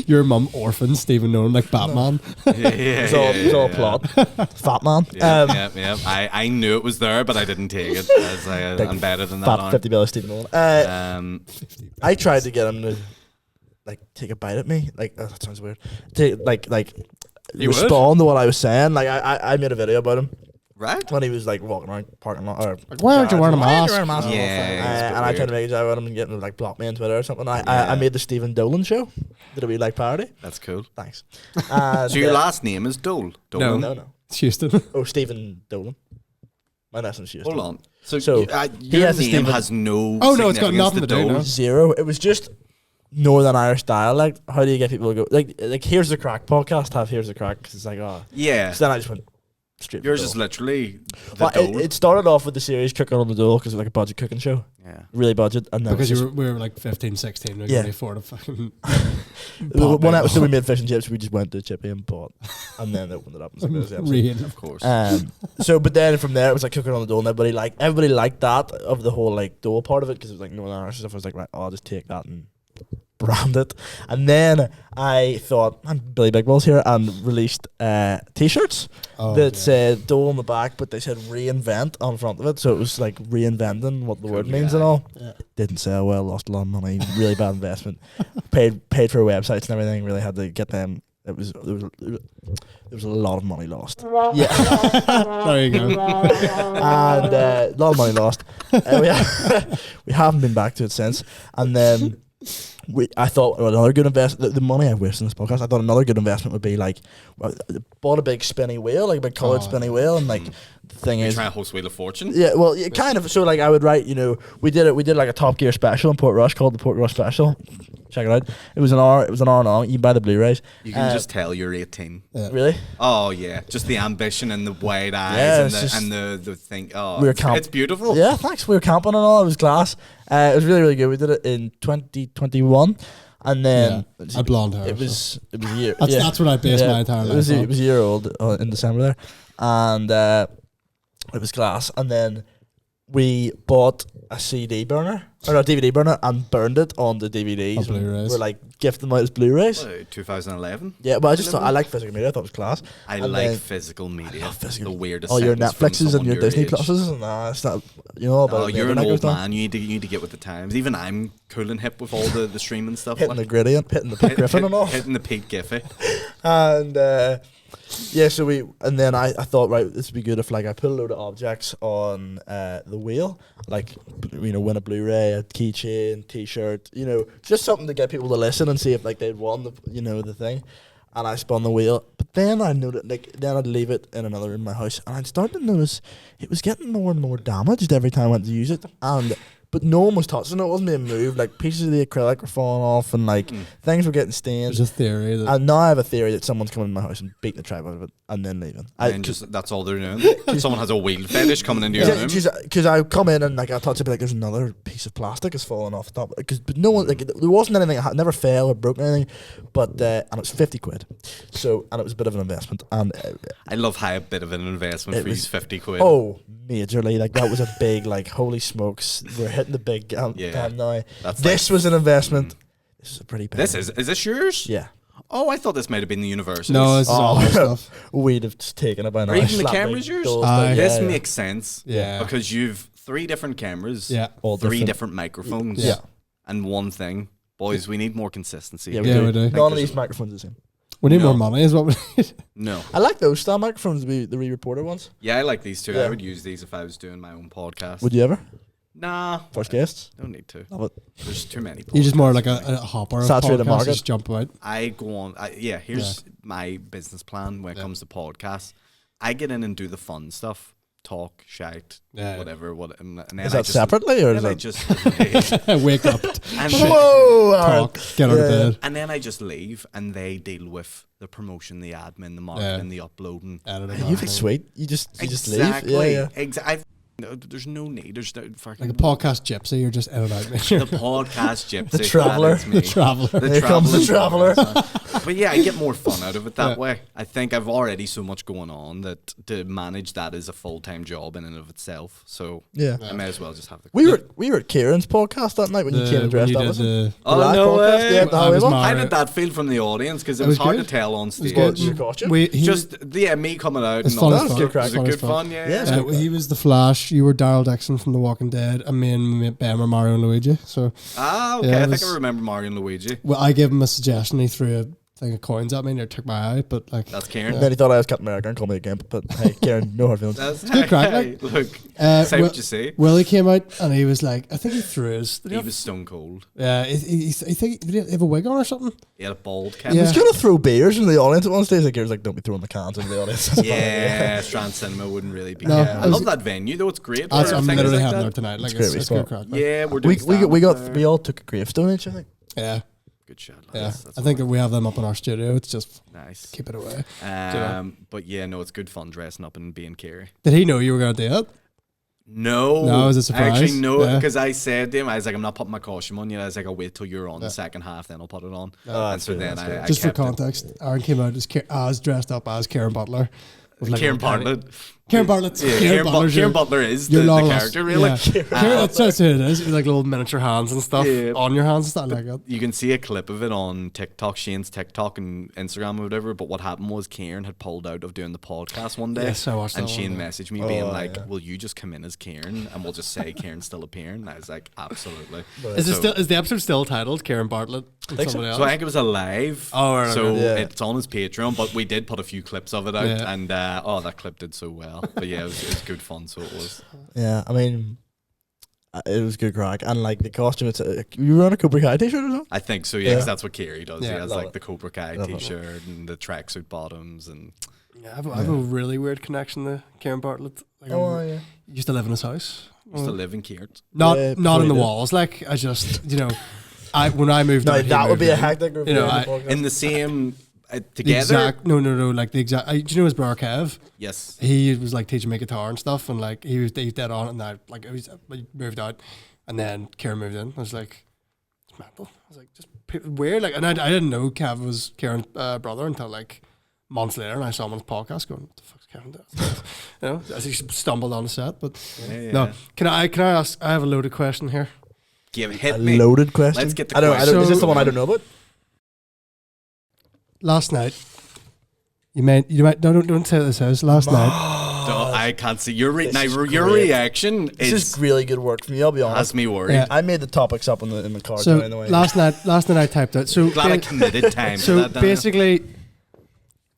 Your mum orphaned Stephen Nolan like Batman. It's all plot. Fat man. Yeah. I knew it was there, but I didn't take it. As I Like embedded in that Fat arm. 50 Billy Stephen Nolan. I tried to get him to like take a bite at me. Like that sounds weird. Like You respond to what I was saying. Like I made a video about him Right? when he was like walking around parking lot or Why aren't you wearing a Why aren't mask? you wearing a mask? Yeah, it's a bit and I tried weird. to make a joke about him and get him to like block me on Twitter or something. I Yeah. made the Stephen Dolan show. Did a wee like parody. That's cool. Thanks. So your last name is Dole? Dolan? No. It's Houston. Oh, Stephen Dolan. My last name's Houston. Hold on. So, So, he your has a name Stephen- has no Oh, no, it's got significance nothing to do, Dole? no. Zero. It was just Northern Irish dialect. How do you get people to go like Here's the Crack podcast? Have Here's the Crack because it's like Yeah. So then I just went straight. for Yours Dole. is literally the Well, Dole. it started off with the series Cooking on the Dole because it was like a budget cooking show, Yeah. really budget, and then Because it's we were like 15, 16. We Yeah. could afford a fucking. just, one episode we made fish and chips. We just went to Chippy and bought, and then opened it up and said, "There's the episode." Rain. Of course. So, but then from there it was like Cooking on the Dole, and everybody liked that of the whole like Dole part of it because it was like Northern Irish stuff. I was like, right, I'll just take that and brand it. And then I thought, I'm Billy Big Balls here, and released T-shirts that said Dole on the back, but they said reinvent on front of it. So it was like reinventing what the word Cool, means yeah. and all. Yeah. Didn't sell well, lost a lot of money, really bad investment. Paid for websites and everything. Really had to get them. There was a lot of money lost. Yeah. There you go. And a lot of money lost. We haven't been back to it since. And then I thought another good investment. The money I've wasted in this podcast, I thought another good investment would be like, bought a big spinny wheel, like a big coloured spinny wheel, and like the thing You is, try to host Wheel of Fortune? yeah, well, yeah, kind of. So like I would write, we did like a Top Gear special in Port Rush called the Port Rush Special. Check it out. It was an hour long. You can buy the Blu-rays. You can just tell you're 18. Really. Oh yeah, just the ambition and the wide eyes Yeah, and, it's just- the thing. Oh, We were it's beautiful. Yeah, thanks. We were camping and all. It was class. It was really, really good. We did it in 2021, and then Yeah, a blonde hair. it was a year. That's what I based my entire life on. It was a year old in December there, and it was class. And then we bought a CD burner or a DVD burner and burned it on the DVDs. On Blu-rays. We're like gifting them out as Blu-rays. 2011. Yeah, but I just thought I like physical media. I thought it was class. I And like then physical media. love physical The weirdest. all your sentence from Netflixes and someone your Disney age. Pluses. Nah, it's not. You know about Oh, the you're an internet old goes down. man. You need to get with the times. Even I'm cool and hip with all the streaming stuff. Hitting the gradient, hitting the Pete Griffin and all. Hitting the Pete Giffey. And yeah, so then I thought, right, this would be good if like I put a load of objects on the wheel, like win a Blu-ray, a keychain, T-shirt, just something to get people to listen and see if like they'd won the thing. And I spun the wheel, but then I noticed then I'd leave it in another room in my house, and I'd start to notice it was getting more and more damaged every time I went to use it, but no one was touching it. It wasn't being moved. Like pieces of the acrylic were falling off, and like things were getting stained. There's a theory that And now I have a theory that someone's coming in my house and beating the tripe out of it and then leaving. And just that's all they're doing. Someone has a wheel fetish coming into your room. Because I come in and like I touch it, be like, there's another piece of plastic is falling off the top. But no one, like, there wasn't anything. It never fell or broke anything. But and it was 50 quid. So and it was a bit of an investment. And I love how a bit of an investment It for was- these 50 quid. oh, majorly, like that was a big like holy smokes, we're hitting the big Yeah. time now. That's This was an investment. This is a pretty pen. Is this yours? Yeah. Oh, I thought this might have been the university. No, this is all our stuff. We'd have just taken it by now. Or even the Slapped camera's me. yours? Those, This yeah. makes sense. Yeah. Because you've 3 different cameras, Yeah. All three different microphones, Yeah. and one thing. Boys, we need more consistency. Yeah, Yeah, we do. None of these microphones are the same. We need No. more money, is what we need. No. I like those style microphones, the re-reporter ones. Yeah, I like these too. Yeah. I would use these if I was doing my own podcast. Would you ever? Nah. First guests? Don't need to. Love it. There's too many. You're just more podcasts like for me. a hopper. of Saturated podcasts, market. Just jump out. I go on. Here's my business plan when it comes to podcasts. I get in and do the fun stuff. Talk, shite, whatever. And then Is I that just, separately or is then I that? just Wake up, and, Whoa! talk, get out of bed. and then I just leave, and they deal with the promotion, the admin, the marketing, the uploading. Editing, You've sweet. You just leave. Exactly. Yeah. There's no need. There's no fucking like a podcast gypsy. You're just in and out. the podcast gypsy. The traveller. That is me. The traveler. Here comes the traveller. But yeah, I get more fun out of it that way. I think I've already so much going on that to manage that is a full-time job in and of itself. So Yeah. I may as well just have the. We were at Kieran's podcast that night when you came and dressed up. Oh live no podcast, way! yeah, I was How How did that feel from the audience? Because it It was was hard good. to tell on stage. What was your costume? Me coming out It's and fun all as that fuck. stuff. Good Was it crack. good Fun as fun? fuck. Yeah. Yeah. He was the Flash. You were Daryl Dixon from The Walking Dead, and me and Ben were Mario and Luigi. So, Ah, okay. Yeah, I it think was- I remember Mario and Luigi. well, I gave him a suggestion. He threw a thing of coins at me, and it took my eye. But like, That's Kieran. Then he thought I was Captain America and called me again. But hey, Kieran, no hard feelings. That's good crack, like. Look, say Will- what you say. Willie came out, and he was like, I think he threw his. He was stone cold. Yeah, he think did he have a wig on or something? He had a bald cap. Yeah. He was gonna throw beers in the audience at one stage. Like he was like, "Don't be throwing the cans in the audience." Yeah, Strand Cinema wouldn't really be. No, Yeah. I it was- love that venue though. It's great. That's, for I'm things literally like having that. there tonight. Like, It's great it's good spot. crack. Like. Yeah, we're doing we all took a gravestone each. I think. Yeah, good shot. yeah. lads. That's I think what- we have them up in our studio. It's just nice. keep it away. But yeah, no, it's good fun dressing up and being Kerry. Did he know you were going to do it? No, No, it was a surprise. Actually, no, Yeah. because I said to him, I was like, I'm not putting my costume on yet. I was like, I'll wait till you're on the second half, then I'll put it on. Oh, And so then I Just for kept it. context, Aaron came out as dressed up as Karen Butler. With like Kieran a tiny- Bartlett. Karen Bartlett. Yeah, Butler's Kieran your- Butler is your the long character, lost- really. Yeah. Kieran, that's who it is. It's like little miniature hands and stuff Yeah. on your hands and stuff like that. You can see a clip of it on TikTok, Shane's TikTok and Instagram or whatever. But what happened was Kieran had pulled out of doing the podcast one day. Yes, I watched and that Shane one, yeah. messaged me being like, will you just come in as Kieran and we'll just say Kieran's still appearing? And I was like, absolutely. Is the episode still titled Karen Bartlett and Think so. somebody else? So I think it was a live. Oh, right, so okay. Yeah. it's on his Patreon, but we did put a few clips of it out, Yeah. and that clip did so well. But yeah, it was good fun. So it was. Yeah, I mean, it was good crack, and like the costume. It's you run a Cobra Kai t-shirt or something? I think so. Yeah, 'cause Yeah. that's what Kerry does. Yeah, he has love like it. the Cobra Kai Love it. T-shirt and the tracksuit bottoms, and Yeah, I have a really weird connection to Karen Bartlett. Like, yeah. used to live in his house. used to live in Keert. Not Yeah, not in probably the did. walls. Like I just when I moved No, out, he that would moved be a in. hectic review. You know, of the podcast. In the same The together. exact no like the exact. Do you know his brother Kev? Yes. He was like teaching me guitar and stuff, and like he was dead on, and I like we moved out, and then Karen moved in. I was like, it's mental. I was like, just weird. Like, and I didn't know Kev was Karen's brother until like months later, and I saw him on his podcast going, "What the fuck's Kevin doing?" You know, as he stumbled on the set. But Yeah. no, can I ask? I have a loaded question here. Hit a me. loaded question. Let's get the I don't. question. Is this the So- one I don't know about? Last night, you might don't say this is last night. No, I can't see your This is your great. reaction. This is really good work from you. I'll be honest. Has me worried. Yeah. I made the topics up in the card. So by the way. last night I typed out. So Glad I committed time. to So that, Daniel. basically,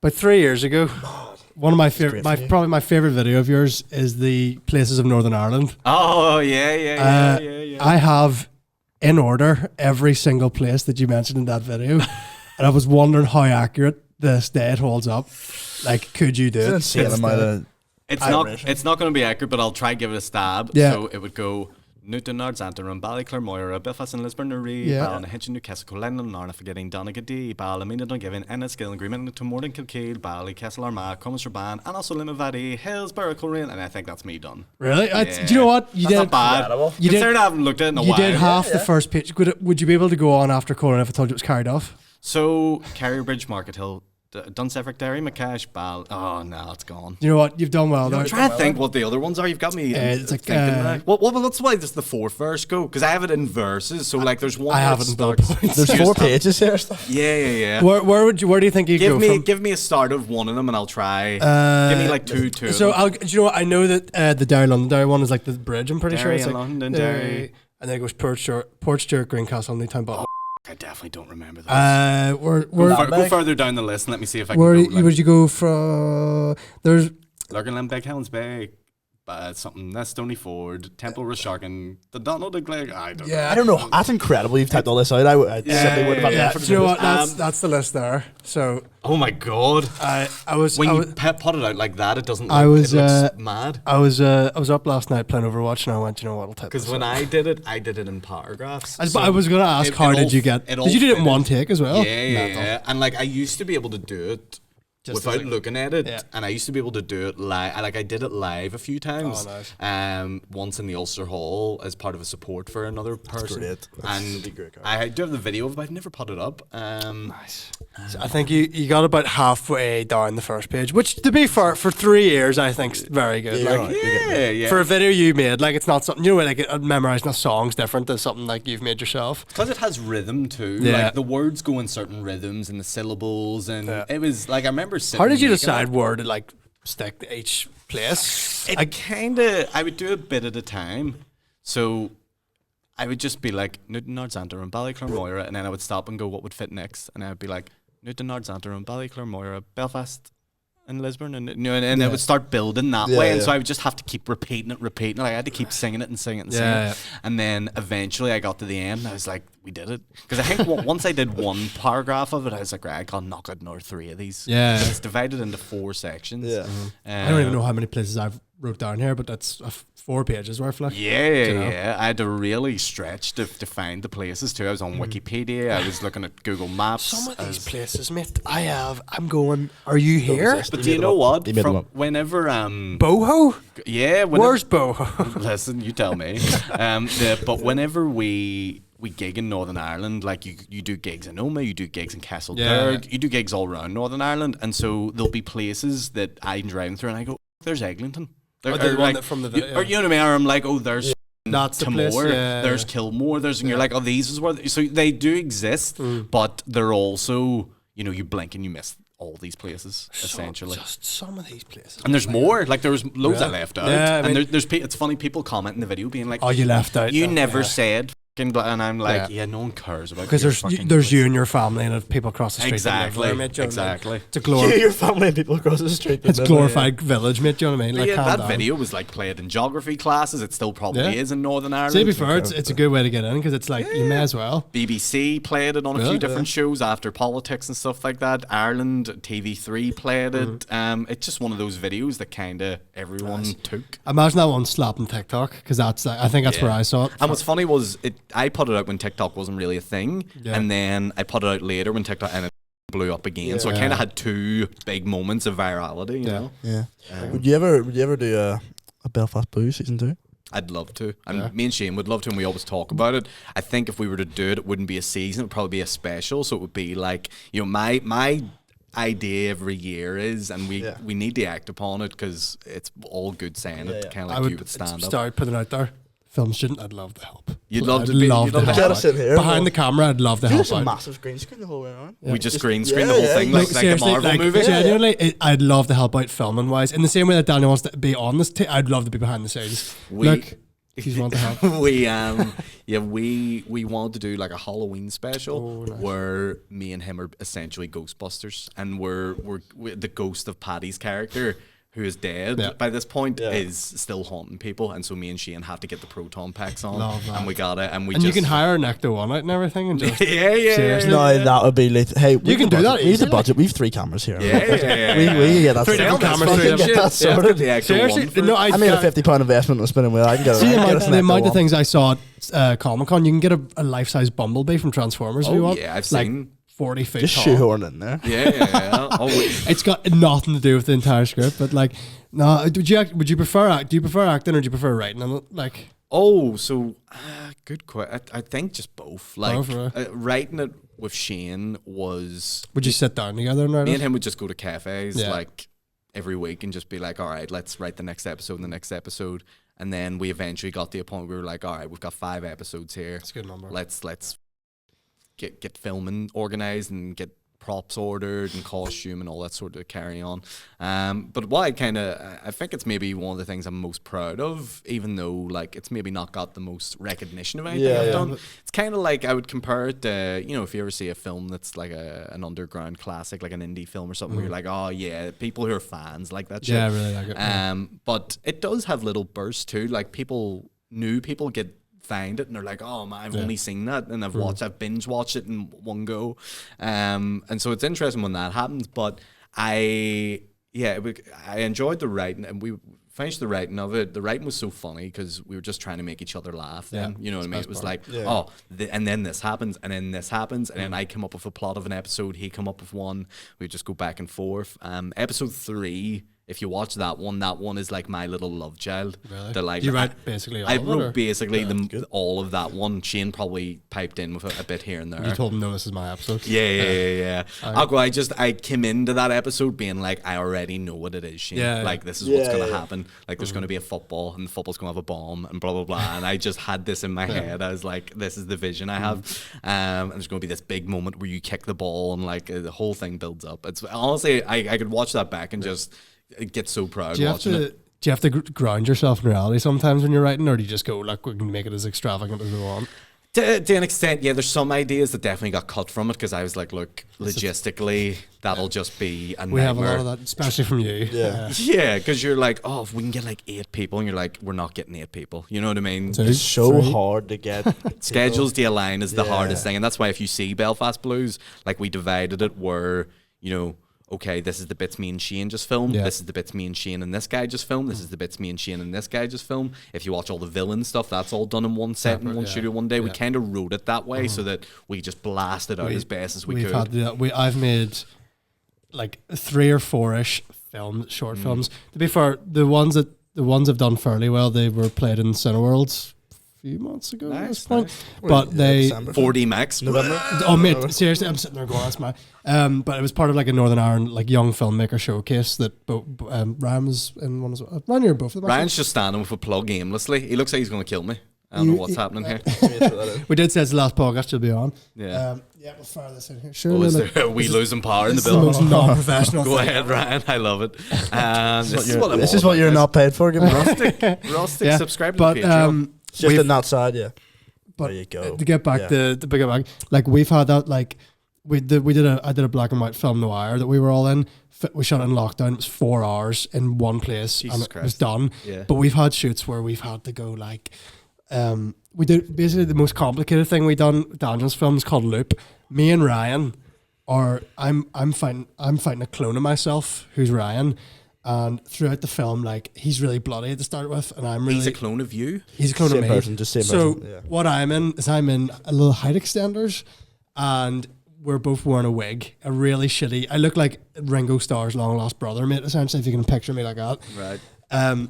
about 3 years ago, one of my favorite, great for you. probably my favorite video of yours is the places of Northern Ireland. Oh yeah. I have in order every single place that you mentioned in that video, and I was wondering how accurate this day it holds up. Like, could you do it's it? an insane It's amount the- of. It's not going to be accurate, but I'll try to give it a stab. Yeah. So it would go Newton, Ardsantarum, Ballyclare, Moira, Belfast and Lisburn, Newry, Yeah. Ballynahinch, Newcastle, Lennon, Narna, forgetting Donegal, Ballymena, Dungiven, Enniskillen, Agreement, to Morden, Kilkeel, Bally, Castle Armagh, Comisraban, and also Limavady, Hillsborough, Coleraine, and I think that's me done. Really? Yeah. Do you know what you That's did? not bad. Incredible. You did- Considering I haven't looked at it in a You while. did half the first page. Would you be able to go on after Colin if I told you it was carried off? So Carrier Bridge, Market Hill, Dunsefric, Derry, McCash, Bal. Oh no, it's gone. You know what? You've done well there. I'm trying to think what the other ones are. You've got me. It's like, thinking now. Well, that's why this the fourth verse go, because I have it in verses. So like, there's one. I where have it it in bullet starts- points. There's 4 pages here. Stuff. Yeah. Where do you think you go from? Give me a start of one of them, and I'll try. Give me like two. So do you know what? I know that the Derry Londonderry one is like the bridge. I'm pretty sure Derry it's and like Londonderry. and then it goes Portstewart, Greencastle, Newtown, Butler. I definitely don't remember those. Go further down the list and let me see if I can Where go. Like, would you go from? There's Lurgan Limbeck, Helens Bay, something, that's Stony Ford, Temple Rasharkin, the Donald and Glegg. I don't know. I don't know. That's incredible. You've typed all this out. I simply wouldn't have yeah. had Do you know what? That's the list there. So Oh my god. I was When I you was, put it out like that, it doesn't. I Look, was, it looks mad. I was up last night playing Overwatch, and I went, you know what? I'll type Because this when out. I did it in paragraphs. I was going to ask, how did you get? Did you do it in one take as well? Yeah. And like I used to be able to do it Just without like- looking at it, Yeah. and I used to be able to do it live. I did it live a few times. Oh, nice. Once in the Ulster Hall as part of a support for another person. great. And I do have the video of it, but I've never put it up. Nice. So I think you got about halfway down the first page, which to be fair, for 3 years, I think's very good. Yeah, Like, right. Yeah. for a video you made, like it's not something you know, like memorizing a song's different than something like you've made yourself. Because it has rhythm too. Yeah. Like the words go in certain rhythms and the syllables, and it was like I remember sitting. How did you making decide it. where to like stick to each place? I would do a bit at a time. So I would just be like Newton Northampton and Ballyclermoira, and then I would stop and go, what would fit next? And I would be like Newton Northampton and Ballyclermoira, Belfast and Lisburn, and it would start building that way. And so I would just have to keep repeating it. Like I had to keep singing it and singing it and singing Yeah. it. And then eventually I got to the end and I was like, we did it. Because I think once I did one paragraph of it, I was like, right, I can knock out another 3 of these. Yeah. So it's divided into 4 sections. Yeah. I don't even know how many places I've wrote down here, but that's 4 pages worth. Like, Yeah. I had to really stretch to find the places too. I was on Wikipedia. I was looking at Google Maps. Some of these places, mate. I'm going. Are you here? But do you know what? You made them From up. whenever Boho? Where's Boho? Listen, you tell me. But whenever we gig in Northern Ireland, like you do gigs in Oma, you do gigs in Castleberg, you do gigs all around Northern Ireland, and so there'll be places that I'm driving through and I go, there's Eglinton. The one that from the video. Or you know what I mean? Or I'm like, oh, there's That's the place, Timor, yeah. there's Kilmore, and you're like, oh, these is where. So they do exist, but they're also, you blink and you miss all these places essentially. Just some of these places. And there's more. Like there was loads I left out. Yeah, I and mean- it's funny, people comment in the video being like, Oh, you left out. you that, never yeah. said fucking blah, and I'm like, Yeah. no one cares about Because your there's fucking there's place. you and your family and if people across the street. that live Exactly, there, mate, do you know what I mean? exactly. It's a glor- Your family and people across the street. It's glorified village, mate. Do you know what I mean? Like, Yeah, calm that down. video was like played in geography classes. It still probably Yeah. is in Northern Ireland. To be fair, it's a good way to get in because it's like you may as well. BBC played it on a Really? few different shows after politics and stuff like that. Ireland TV3 played it. It's just one of those videos that kind of everyone took. Imagine that one slapping TikTok because that's like, I think that's where I saw it. And what's funny was I put it out when TikTok wasn't really a thing, Yeah. and then I put it out later when TikTok and it blew up again. So I Yeah. kind of had 2 big moments of virality. You know, Yeah. Would you ever do a Belfast Blues season 2? I'd love to. And me and Shane would love to, and we always talk about it. I think if we were to do it, it wouldn't be a season; it would probably be a special. So it would be like, my idea every year is, and we need to act upon it because it's all good saying it, kind of like you would stand up. start putting it out there. Film student, I'd love to help. You'd love I'd to be- love you'd to love to help get us out. in here, behind well. the camera. I'd love to help There's a out. massive green screen the whole way around. We just green screen the whole thing Like, like a seriously, Marvel like, movie. Genuinely, I'd love to help out filming wise. In the same way that Daniel wants to be on this, I'd love to be behind the scenes. Look, if you want to help. we wanted to do like a Halloween special where me and him are essentially Ghostbusters, and we're the ghost of Paddy's character, who is dead by this point, is still haunting people, and so me and Shane have to get the proton packs on, Love that. and we got it, and we And just you can hire an Ecto One out and everything, and just yeah. No, that would be late. Hey, we can do that We have the easily. budget. We have 3 cameras here. Yeah. We can get that 3 sorted. different cameras, We 3 can get different that sorted. The Ecto seriously, one for- no, I made a £50 investment in a spinning wheel. I can get it. See I can get us an the Ecto amount of one. things I saw at Comic Con. You can get a life-size Bumblebee from Transformers if you Oh want. yeah, I've like seen. 40 feet Just tall. shoehorn in there. Yeah. Oh, It's got nothing to do with the entire script, but like, no. Do you prefer acting or do you prefer writing? And like, oh, so good question. I think just both. Like Both, right? writing it with Shane was Would you sit down together and write me it? and him would just go to cafes Yeah. like every week and just be like, all right, let's write the next episode and the next episode. And then we eventually got to a point where we were like, all right, we've got 5 episodes here. That's a good number. Let's get filming organized and get props ordered and costume and all that sort of carry on. But what I think it's maybe one of the things I'm most proud of, even though like it's maybe not got the most recognition of anything I've done. It's kind of like I would compare it to, you know, if you ever see a film that's like an underground classic, like an indie film or something, where you're like, oh yeah, people who are fans like that shit. Yeah, I really like it. But it does have little bursts too. Like new people find it and they're like, oh man, I've only seen that and I've binge watched it in one go, and so it's interesting when that happens. But I enjoyed the writing, and we finished the writing of it. The writing was so funny because we were just trying to make each other laugh. Then you know what I mean. It was like, and then this happens, and then this happens, and then I come up with a plot of an episode. He come up with one. We just go back and forth. Episode 3. If you watch that one is like my little love child. Really? They're like, you write basically all I of it, wrote or? basically all of that one. Shane probably piped in with a bit here and there. You told him, no, this is my episode. Yeah. I came into that episode being like, I already know what it is, Shane. Yeah. Like, this is what's going to happen. Like, there's going to be a football, and the football's going to have a bomb, and blah, blah, blah. And I just had this in my head. I was like, this is the vision I have. And there's going to be this big moment where you kick the ball, and like, the whole thing builds up. It's honestly, I could watch that back and just get so proud watching it. Do you have to ground yourself in reality sometimes when you're writing, or do you just go, like, we can make it as extravagant as we want? To an extent, yeah. There's some ideas that definitely got cut from it because I was like, look, logistically, that'll just be a nightmare. We have a lot of that, especially from you. Yeah, because you're like, oh, if we can get like 8 people, and you're like, we're not getting 8 people. You know what I mean? It's so hard to get Schedules to align is the hardest thing, and that's why if you see Belfast Blues, like we divided it where, you know, okay, this is the bits me and Shane just filmed. Yeah. This is the bits me and Shane and this guy just filmed. This is the bits me and Shane and this guy just filmed. If you watch all the villain stuff, that's all done in one set in one studio one day. We kind of wrote it that way so that we just blasted out as best as we could. Had to do that. I've made like 3 or 4-ish short films. To be fair, the ones I've done fairly well, they were played in Cineworlds few months ago at this point. But they 4D Max. November. Oh mate, seriously, I'm sitting there going, that's my but it was part of like a Northern Ireland like young filmmaker showcase that Ryan was in one as well. Ryan, you're both of them. Ryan's just standing with a plug aimlessly. He looks like he's going to kill me. I don't know what's happening here. We did say it's the last podcast you'll be on. Yeah. We'll fire this in here. Sure. Oh, is there, are we losing power in the This is the building? most non-professional Go thing. ahead, Ryan. I love it. This is what you're not paid for. Give me Rustic. Yeah, Subscribe to but the Patreon. just in that side, yeah. But there you go. to get back to big back, like we've had that, like I did a black and white film noir that we were all in. We shot it in lockdown. It was 4 hours in one place, Jesus and it was Christ. done. Yeah. But we've had shoots where we've had to go like, we did basically the most complicated thing we done. Daniel's film is called Loop. Me and Ryan are I'm fighting a clone of myself who's Ryan. And throughout the film, like, he's really bloody to start with, and I'm really... He's a clone of you? He's a clone Same of me. person, just same so person, yeah. what I'm in is I'm in a little height extenders, and we're both wearing a wig, a really shitty... I look like Ringo Starr's long lost brother, mate, essentially, if you can picture me like that. Right.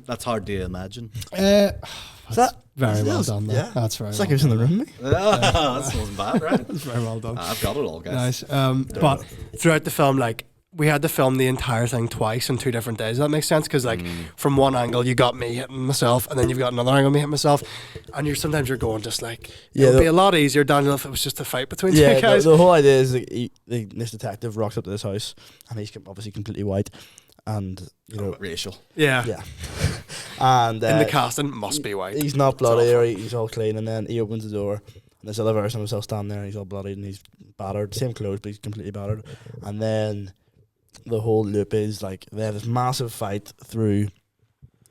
That's hard to imagine. That's very well done, though. Yeah. That's very It's well like he was in the room with me. That wasn't bad, right? That's very well done. I've got it all, guys. Nice. But throughout the film, like, we had to film the entire thing twice on 2 different days. Does that make sense? Because, like, from one angle, you got me hitting myself, and then you've got another angle, me hitting myself. And sometimes you're going just like, it would be a lot easier, Daniel, if it was just a fight between two guys. The whole idea is like, this detective rocks up to this house, and he's obviously completely white, and, you know... Racial. Yeah. And In the casting, must be white. he's not bloody, or he's all clean, and then he opens the door, and there's other version of himself standing there, and he's all bloodied, and he's battered. Same clothes, but he's completely battered. And then... the whole loop is like they have this massive fight through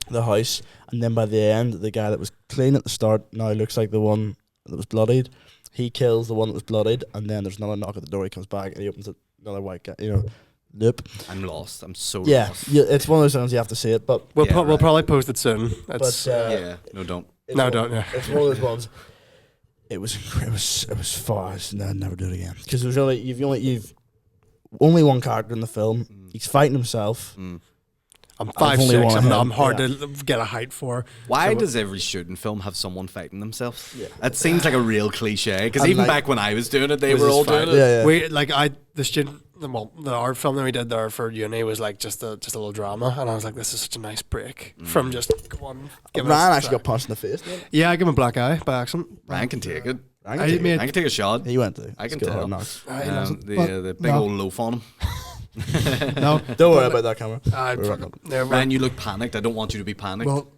the house, and then by the end, the guy that was clean at the start now looks like the one that was bloodied. He kills the one that was bloodied, and then there's another knock at the door. He comes back and he opens another white guy, loop. I'm lost. I'm so lost. Yeah, it's one of those things you have to see it, but We'll probably post it soon. It's, Yeah. No, don't. don't. Yeah. It's one of those ones. It was far. No, I'd never do it again because there's really you've only one character in the film. He's fighting himself. I'm I've 5'6". only one I'm hand, hard to get a height for. Why So- does every shooting film have someone fighting themselves? Yeah. That seems like a real cliche. Because And even like- back when I was doing it, they Was were this all fight? doing it. Yeah, yeah. The art film that we did there for uni was like just a little drama, and I was like, this is such a nice break from just one. Ryan actually got punched in the face. Didn't Yeah, I gave him a black eye by accident. Ryan can take it. Ryan I can take made- I can take a shot. it. He went to. I can School tell. Hard Knocks. He doesn't. But The big no. old loaf on him. No, Don't worry about that camera. I We're fucking never. Ryan, you look panicked. I don't want you to be panicked. Well,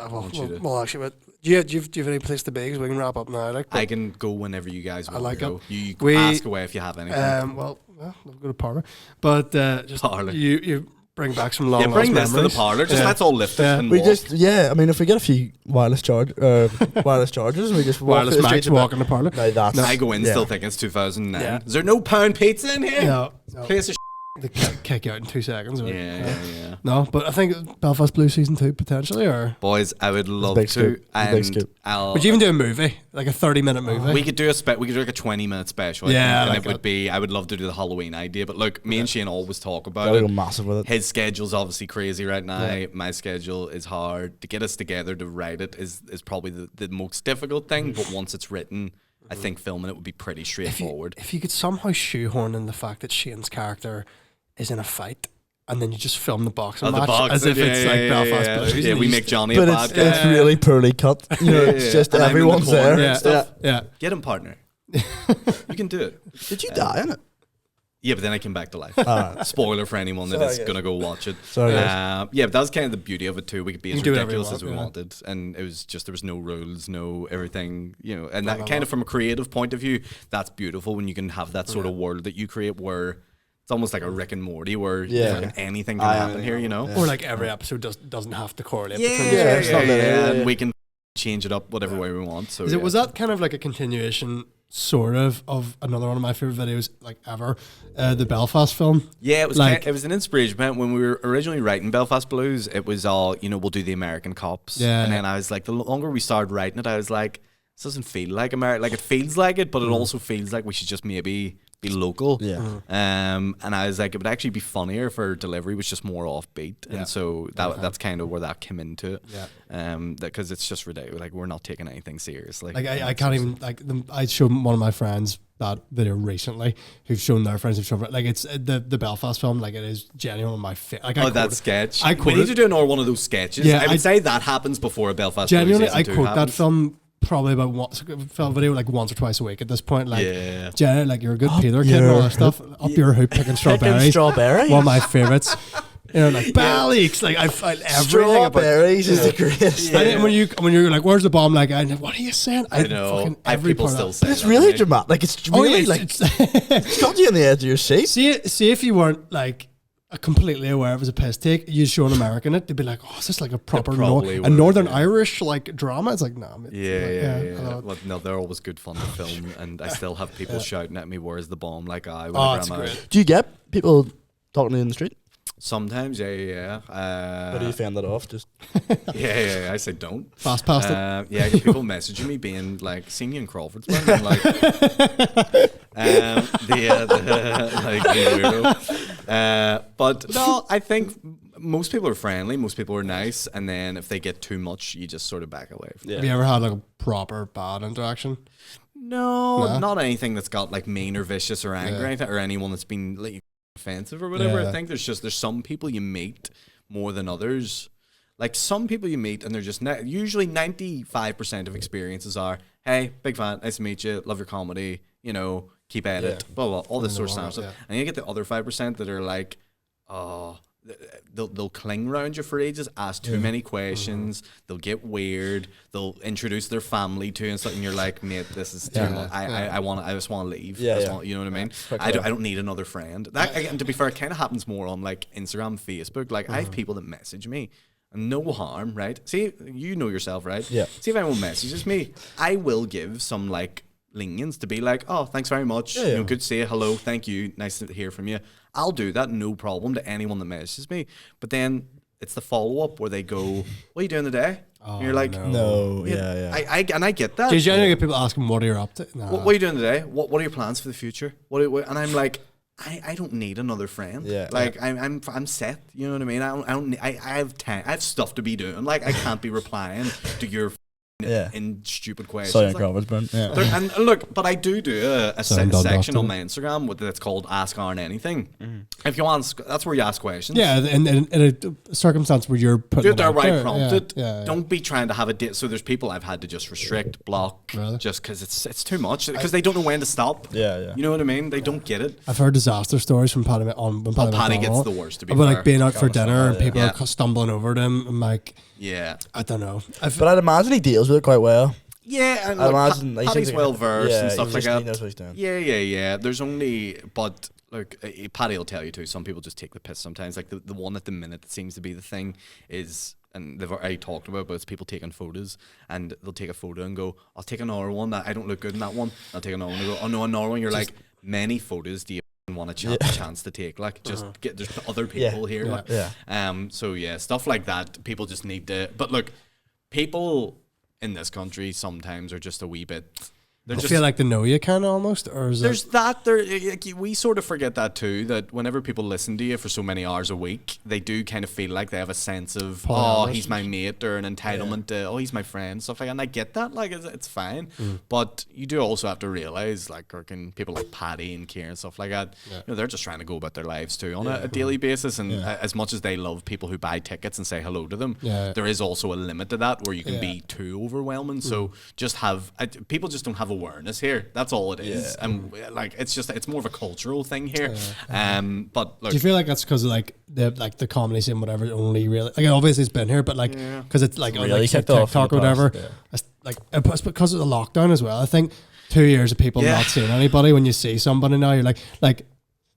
want you to- well, actually, but do you have any place to be? 'Cause we can wrap up now. Like, I can go whenever you guys want like to go. it. You We- ask away if you have anything. well, we'll go to parlor, but just Parlour. You bring back some long yeah, bring this to the memories. parlour. Just Yeah. let's all lift it Yeah. and We walk. I mean, if we get a few wireless chargers, we just walk Wireless through the mics streets a bit. walking the parlor. No, that's. I go in yeah. still thinking it's 2009. Yeah. Is there no pound pizza in here? No, Place of they kick you out in 2 seconds. Right? yeah. No, but I think Belfast Blues season 2 potentially, or Boys, I would love big to. scoop. It's a big And scoop. I'll. would you even do a movie, like a 30-minute movie? We could do we could do like a 20-minute special. I Yeah, think, I and like it would that. be. I would love to do the Halloween idea, but look, me and Shane always talk about Gotta go it. massive with it. His schedule's obviously crazy right now. My schedule is hard. To get us together to write it is probably the most difficult thing. But once it's written, I think filming it would be pretty straightforward. If you could somehow shoehorn in the fact that Shane's character is in a fight, and then you just film the boxing match as if it's like Belfast Blues. Yeah, and we you make just- Johnny But a it's, bad guy. it's really poorly cut. You know, it's just And I'm in the everyone's corner there. and Yeah. stuff. Yeah. Get him, partner. You can do it. Did you die in it? Yeah, but then I came back to life. Alright. Spoiler for anyone that Sorry, is guys. going to go watch it. Sorry, guys. Yeah, but that was kind of the beauty of it too. We could be You as can do whatever you ridiculous as we want, yeah. wanted, and it was just there was no rules, no everything, and that kind of from a creative point of view, that's beautiful when you can have that sort of world that you create where it's almost like a Rick and Morty where Yeah. fucking anything can happen here, Or like every episode doesn't have to correlate. Yeah, between yeah, it's not linear, and yeah. we can change it up whatever way we want. So Is it, yeah. was that kind of like a continuation, sort of another one of my favorite videos like ever, the Belfast film? Yeah, it was Like- it was an inspiration point when we were originally writing Belfast Blues. It was all we'll do the American cops, Yeah. and then I was like, the longer we started writing it, I was like, this doesn't feel like America. Like it feels like it, but it also feels like we should just maybe be local. Yeah. And I was like, it would actually be funnier if our delivery was just more offbeat, Yeah. and so that's kind of where that came into it. Yeah. Because it's just ridiculous. Like we're not taking anything seriously. Like I can't even I showed one of my friends that video recently, who've shown their friends who've shown like it's the Belfast film, like it is genuine my favorite. Like I Oh, that quote- sketch. I we quote need it. to do another one of those sketches. Yeah, I would I- say that happens before a Belfast Genuinely, Blues I season 2 quote that happens. film probably about once film video like once or twice a week at this point. Like, Yeah. Jenny, like you're a good Peter kid and all that stuff. Up your hoop picking strawberries. strawberries. One of my favorites. Like Ballyx. Like I find everything about. Strawberries is the greatest. And then when you're like, "Where's the bomb?" Like, I'm like, what are you saying? I know. fucking I have every people part still of say But it's that, really right? dramatic. Like it's Oh really yeah, like it's got you on the edge of your seat. see if you weren't like completely aware it was a piss take, you'd show an American it, they'd be like, "Oh, is this like a proper probably a would, Northern yeah. Irish like drama?" It's like, no, it's Yeah, like, yeah. I know. Well, no, they're always good fun to film, and I still have people shouting at me, "Where's the bomb?" Like I. Oh, it's great. Do you get people talking to you in the street? Sometimes, yeah. How do you fend that off? Just Yeah. I say don't. Fast past it. Yeah, I get people messaging me being like, "Seeing you in Crawfordsburg," and like, like the weirdo. But no, I think most people are friendly. Most people are nice, and then if they get too much, you just sort of back away. From Have you ever had like a proper bad interaction? No, No? not anything that's got like mean or vicious or angry Yeah. or anything, or anyone that's been like offensive or whatever. Yeah. I think there's some people you meet more than others. Like some people you meet and they're just usually 95% of experiences are, hey, big fan, nice to meet you, love your comedy, keep at it, blah blah, all this sort of stuff. Yeah. And you get the other 5% that are like, they'll cling around you for ages, ask too many questions, they'll get weird, they'll introduce their family to you and something. You're like, mate, this is too much. I just want to leave. Yeah, I just yeah. want, you know what I mean? Quite I clear. don't need another friend. That, and to be fair, it kind of happens more on like Instagram, Facebook. Like I have people that message me. And no harm, right? See, you know yourself, right? Yeah. See if anyone messages me, I will give some like lenience to be like, oh, thanks very much. Yeah. Good to see you. Hello, thank you. Nice to hear from you. I'll do that, no problem, to anyone that messages me. But then it's the follow up where they go, "What are you doing today?" And you're like, no, yeah. I get that. Do you generally get people asking what are you up to? Nah. What are you doing today? What are your plans for the future? And I'm like, I don't need another friend. Yeah. Like I'm set. You know what I mean? I have time. I have stuff to be doing. Like I can't be replying to your in stupid questions. Sorry, Like, Robert's burn. Yeah. and look, but I do a Sorry, done section that, on my Instagram that's called Ask Aaron Anything. If you want, that's where you ask questions. Yeah, in a circumstance where you're putting Do it it out right there. prompted. Yeah. Don't be trying to have a date. So there's people I've had to just restrict, block, Really? just because it's too much. Because they don't know when to stop. Yeah. You know what I mean? They don't get it. I've heard disaster stories from Paddy when Paddy Paddy gets McDonald the worst, to be about fair. like being out for dinner and people Yeah. are stumbling over them. I'm like, Yeah. I don't know. But I'd imagine he deals with it quite well. Yeah, and I look, imagine he Paddy's seems well versed and stuff like that. He knows what he's doing. Yeah. There's only, but look, Paddy will tell you too. Some people just take the piss sometimes. Like the one at the minute that seems to be the thing is, and they've already talked about, but it's people taking photos, and they'll take a photo and go, "I'll take another one. That I don't look good in that one. I'll take another one." And go, "Oh no, another one." You're like, many photos do you want a chance to take? Like, just get there's other people here. Like, so yeah, stuff like that. People just need to. But look, people in this country sometimes are just a wee bit. I feel like they know you kind of almost, or is There's that. We sort of forget that too. That whenever people listen to you for so many hours a week, they do kind of feel like they have a sense of, oh, he's my mate, or an entitlement to, oh, he's my friend, stuff like that. And I get that. Like, it's fine. But you do also have to realize, like, people like Paddy and Kieran and stuff like that, you know, they're just trying to go about their lives too on a daily basis. And as much as they love people who buy tickets and say hello to them, there is also a limit to that where you can be too overwhelming. So just people just don't have awareness here. That's all it is. And like it's more of a cultural thing here. But look, do you feel like that's because like the comedy scene, whatever, only really like obviously it's been here, but like because it's like on really like kicked off TikTok or in the whatever. past, It's like it's because of the lockdown as well. I think 2 years of people not seeing anybody. When you see somebody now, you're like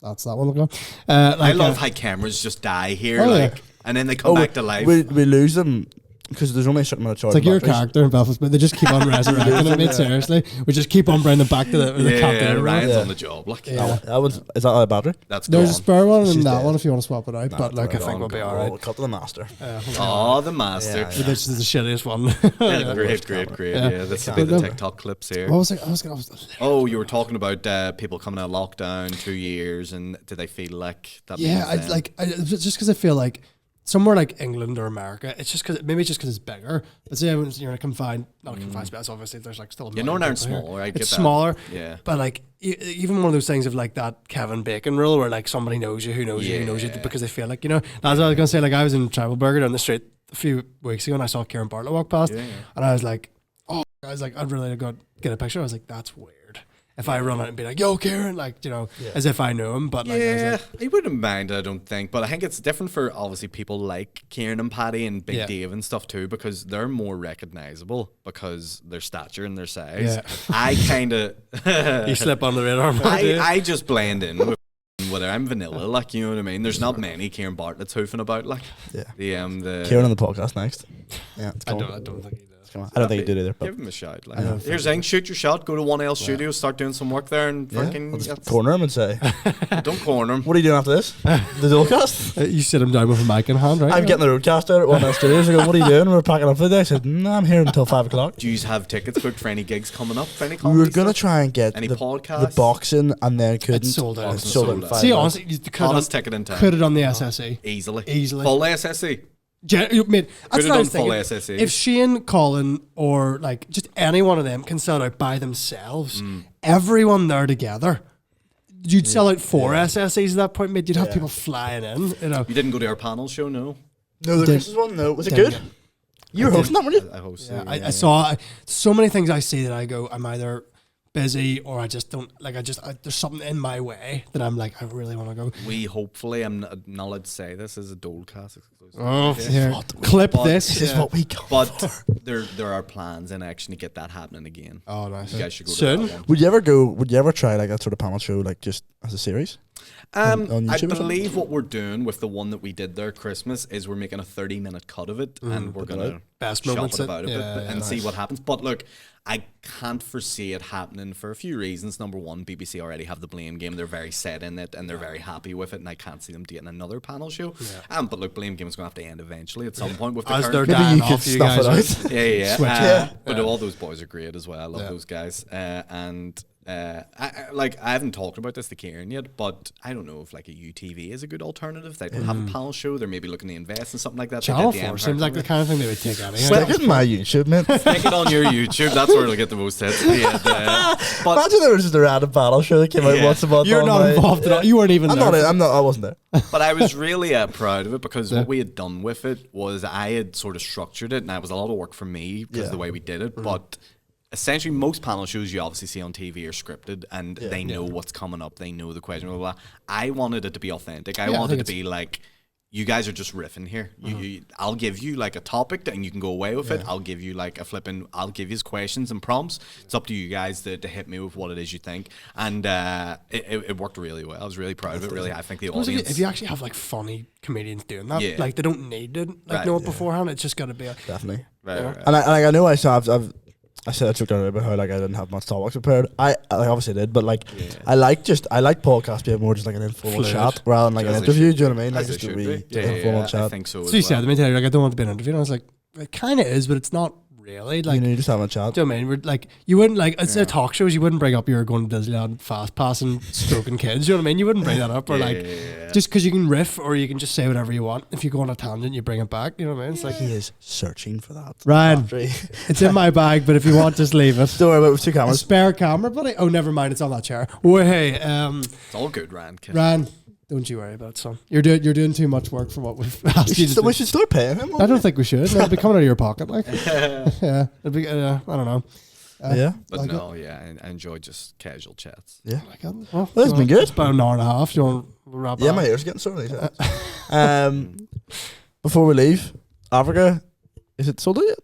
that's that one. I love how cameras just die here, and then they come back to life. We lose them because there's only a certain amount of charge. It's like your character in Belfast, but they just keep on resurrecting them. Mate, seriously, we just keep on bringing them back to the captain. Ryan's on the job. Like, is that a battery? That's there's a gone. spare one and She's that dead. one if you want to swap it out. But like I think we'll be all right. Oh, cut to the master. Oh, the master. This is the shittiest one. Great. Yeah, this will be the TikTok clips here. What was I? I was gonna. Oh, you were talking about people coming out of lockdown 2 years, and do they feel like that? Yeah, means them? just because I feel like somewhere like England or America, it's just because it's bigger. But say when you're in a confined, not a confined space, obviously there's like still. Northern Ireland's people here. smaller. I get It's that. smaller. Yeah. But like even one of those things of like that Kevin Bacon rule, where like somebody knows you, who knows you because they feel like as I was gonna say, like I was in Travel Burger down the street a few weeks ago and I saw Aaron Butler walk past, and I was like, I'd really go get a picture. I was like, that's weird. If I run out and be like, yo, Kieran, like, as if I know him. But like, I was like, he wouldn't mind, I don't think. But I think it's different for obviously people like Kieran and Paddy and Big Dave and stuff too, because they're more recognizable because their stature and their size. Yeah. I kind of... you slip on the radar. I just blend in with whether I'm vanilla, like, you know what I mean? There's not many Kieran Bartlett's hoofing about, like. Yeah. The Kieran on the podcast next. Yeah, I don't think he does. I don't think you do either. But give him a shout. Like. Here's the thing, shoot your shot, go to 1L Studio, start doing some work there, and fucking... I'll just corner him and say, don't corner him. what are you doing after this? The Dolecast? You sit him down with a mic in hand, right? I'm getting the roadcast out at 1L Studios. I go, what are you doing? We're packing up for the day. I said, no, I'm here until 5 o'clock. Do you have tickets booked for any gigs coming up? For any We comedy were going to stuff? try and get Any the podcasts? boxing and then couldn't. It's sold out. It's sold out in Sold out. 5 See, minutes. honestly, you could Hottest ticket in town. put it on the SSE. Easily. Full SSE. Mate, that's have what I was done full thinking. SSE. If Shane, Colin, or like just any one of them can sell out by themselves, everyone there together, you'd sell out 4 SSEs at that point, mate. You'd have people flying in, You didn't go to our panel show, no? No, the Christmas one, no. Was it good? You were hosting that, weren't you? I host Yeah, I saw so many things I see that I go, I'm either busy or I just don't like. There's something in my way that I'm like, I really want to go. We hopefully, I'm not allowed to say this is a Dolecast exclusive. Oh, here, clip this. This is what we got. But there are plans in action to get that happening again. Oh, nice. You guys should go Soon? to that one. Would you ever try like that sort of panel show, like just as a series? on YouTube I or something? believe what we're doing with the one that we did there Christmas is we're making a 30-minute cut of it and we're gonna Best shop moments it about a bit and see nice. what happens. But look, I can't foresee it happening for a few reasons. Number one, BBC already have the Blame Game. They're very set in it and they're very happy with it, and I can't see them getting another panel show. But look, Blame Game is going to have to end eventually at some point with the As they're current. Maybe dying you could off, you stuff guys it are- out. Yeah. Switch. But all those boys are great as well. I love those guys. And I haven't talked about this to Kieran yet, but I don't know if like a UTV is a good alternative. They don't have a panel show. They're maybe looking to invest in something like that. Channel 4 seems like the kind of thing they would take out. Stick it in my YouTube, man. Stick it on your YouTube. That's where it'll get the most hits. Yeah, but Imagine there was just a random battle show that came out once a month. You're not involved at all. You weren't even there. I wasn't there. But I was really proud of it because what we had done with it was I had sort of structured it, and it was a lot of work for me because of the way we did it. But essentially, most panel shows you obviously see on TV are scripted, and they know what's coming up. They know the question. Blah, blah, blah. I wanted it to be authentic. I wanted it to be like, you guys are just riffing here. I'll give you like a topic and you can go away with it. I'll give you like I'll give you questions and prompts. It's up to you guys to hit me with what it is you think. And it worked really well. I was really proud of it. Really, I think the audience. If you actually have like funny comedians doing that, like they don't need it know it beforehand. It's just got to be definitely. Right. And I know I said I took down about how like I didn't have much topics prepared. I obviously did, but like I like podcasts being more just like an informal chat rather than like an interview. Do you know what I mean? Like just a wee informal chat. I think so. So you said, let me tell you, like I don't want to be an interview. And I was like, it kind of is, but it's not really. Like you just having a chat. Do you know what I mean? We're like you wouldn't like it's talk shows. You wouldn't bring up you're going to Disneyland fast passing stroking kids. You know what I mean? You wouldn't bring that up or just because you can riff or you can just say whatever you want. If you go on a tangent, you bring it back. You know what I mean? It's like he is searching for that. Ryan, it's in my bag, but if you want, just leave it. Don't worry about it with 2 cameras. A spare camera, buddy. Oh, never mind. It's on that chair. Oh, hey, it's all good, Ryan. Ryan, don't you worry about it, son. You're doing too much work for what we've asked you to do. We should start paying him. I don't think we should. It'll be coming out of your pocket, like. Yeah, it'll be. I don't know. But like no, I enjoy just casual chats. Yeah, well, that's been good. It's about an hour and a half. Do you want to wrap up? My ears getting sore. Before we leave, Africa, is it sold out yet?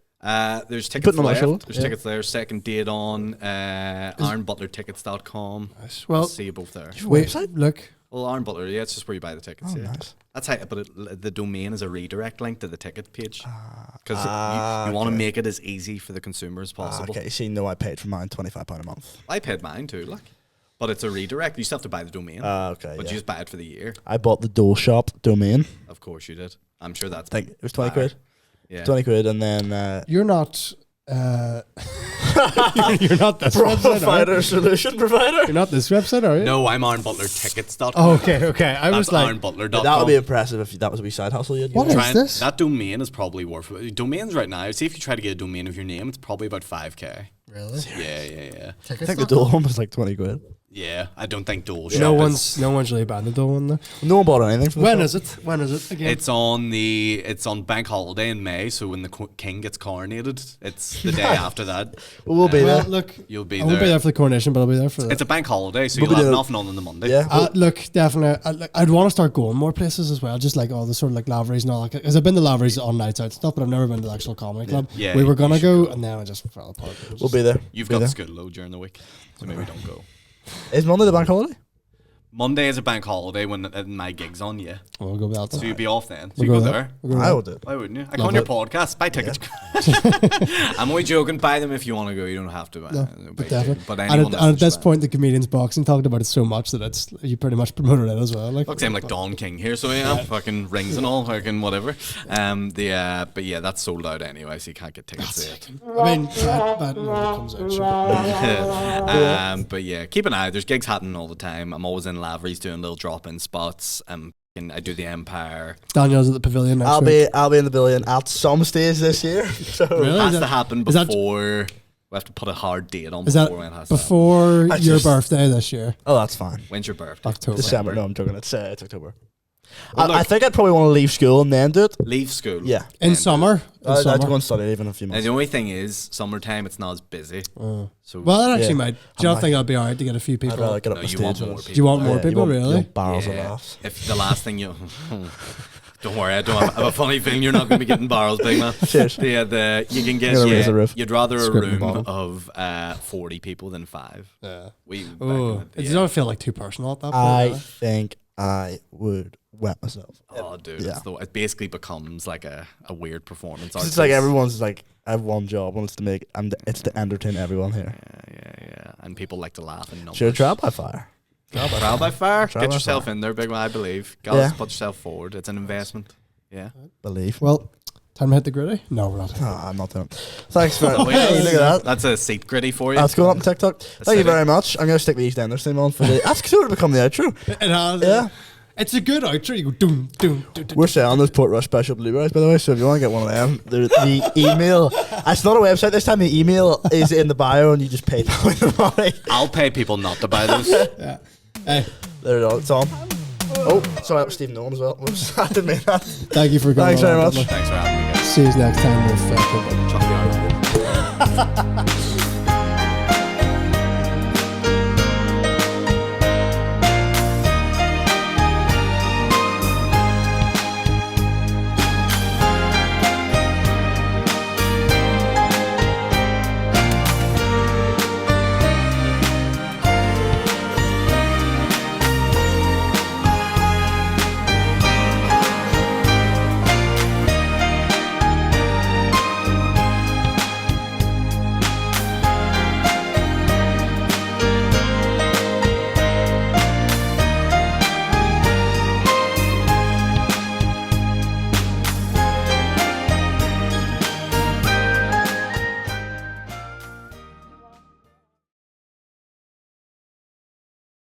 There's tickets left. There's tickets there. Second date on AaronButlerTickets.com. Nice. Well, I'll see you both there. Website? Look. Well, Aaron Butler, it's just where you buy the tickets. Nice. That's how. But the domain is a redirect link to the ticket page because you want to make it as easy for the consumer as possible. Okay, so I paid for mine £25 a month. I paid mine too, but it's a redirect. You still have to buy the domain. Okay, but you just buy it for the year. I bought the Doleshop domain. Of course you did. I'm sure that's. I think it was 20 quid. Yeah, 20 quid, and then you're not. You're not this provider, solution provider. You're not this website, are you? No, I'm AaronButlerTickets.com. Oh, okay. I was like, AaronButler.com. That would be impressive if that was a wee side hustle. What is this? That domain is probably worth domains right now. See if you try to get a domain of your name, it's probably about 5k. Really? Yeah. I think the Dole one was like 20 quid. Yeah, I don't think Dole. No one's really banned the Dole one though. No one bought anything. For When is it again? It's on bank holiday in May. So when the king gets coronated, it's the day after that. We'll be there. Look, you'll be I there. won't be there for the coronation, but I'll be there for that. It's a bank holiday, so you'll have nothing on the Monday. Yeah. Look, definitely. I'd want to start going more places as well, just like all the sort of like Laveries and all that. Because I've been to Laveries on nights out and stuff, but I've never been to the actual comedy club. Yeah, we were gonna go, and then I just fell apart. We'll be there. You've got the school load during the week, so maybe don't go. Is Monday the bank holiday? Monday is a bank holiday when my gig's on, yeah. We'll go about that. So you'll be off then. So We'll you go go there. there. I would do. Why wouldn't you? I come on your podcast. Buy tickets. I'm only joking. Buy them if you want to go. You don't have to. No, but definitely. But and at this point, the comedians boxing talked about it so much that you pretty much promoted it as well. Like, look, I'm like Don King here, so yeah, fucking rings and all, fucking whatever. But yeah, that's sold out anyway, so you can't get tickets yet. I mean, that comes out. Sure. But yeah, keep an eye. There's gigs happening all the time. I'm always in Laveries doing little drop-in spots. I do the Empire. Daniel's at the Pavilion next week. I'll be in the Pavilion at some stage this year. So Really? It has to happen before. We have to put a hard date on Is before that when it has to happen. before your birthday this year? Oh, that's fine. When's your birthday? October. December. No, I'm joking. It's October. Well, I think I'd probably want to leave school and then do it. Leave school. Yeah. In summer? I'd go and study even a few Now, months. the only thing is, summertime, it's not as busy. So Well, that actually Yeah. might. Do you not think that'd be alright to get a few I'd people? rather get up No, the you stage. want with more us. Do you want more Yeah, people, you really? want barrels of Yeah. laughs. If the last thing you... Don't worry, I have a funny feeling you're not going to be getting barrels, big man. Cheers. You can get, You're gonna raise the roof. you'd rather a Script the room bottle. of 40 people than 5. Yeah. Back It does not feel like too personal at that point. I really. think I would wet myself. Oh, dude, Yeah. it basically becomes like a weird performance. It's like everyone's like, I have one job and it's to entertain everyone here. Yeah. And people like to laugh and numbers. Sure, trial by fire. Trial by fire. Trial Get by yourself fire. in there, big man, I believe. Gotta put yourself forward. It's an investment. Yeah. Believe. Well, Time to hit the gritty? No, we're not. I'm not doing it. Thanks for Wait, Hey, look at that. That's a seat gritty for you. That's going up on TikTok. Thank you it. very much. I'm going to stick the EastEnders theme on for the... That's sort of become the outro. It has. Yeah. It's a good outro. You go doom, doom, doom, doom. We're selling those Port Rush special blueberries, by the way, so if you want to get one of them, the email... It's not a website this time. The email is in the bio and you just pay with the money. I'll pay people not to buy those. Yeah. Hey, There it is. It's on. Oh, sorry, that was Stephen Nolan as well. Whoops, I didn't mean that. thank you for coming. Thanks very on, much. Butler. Thanks for having me, guys. See you next time with Chuck the arm.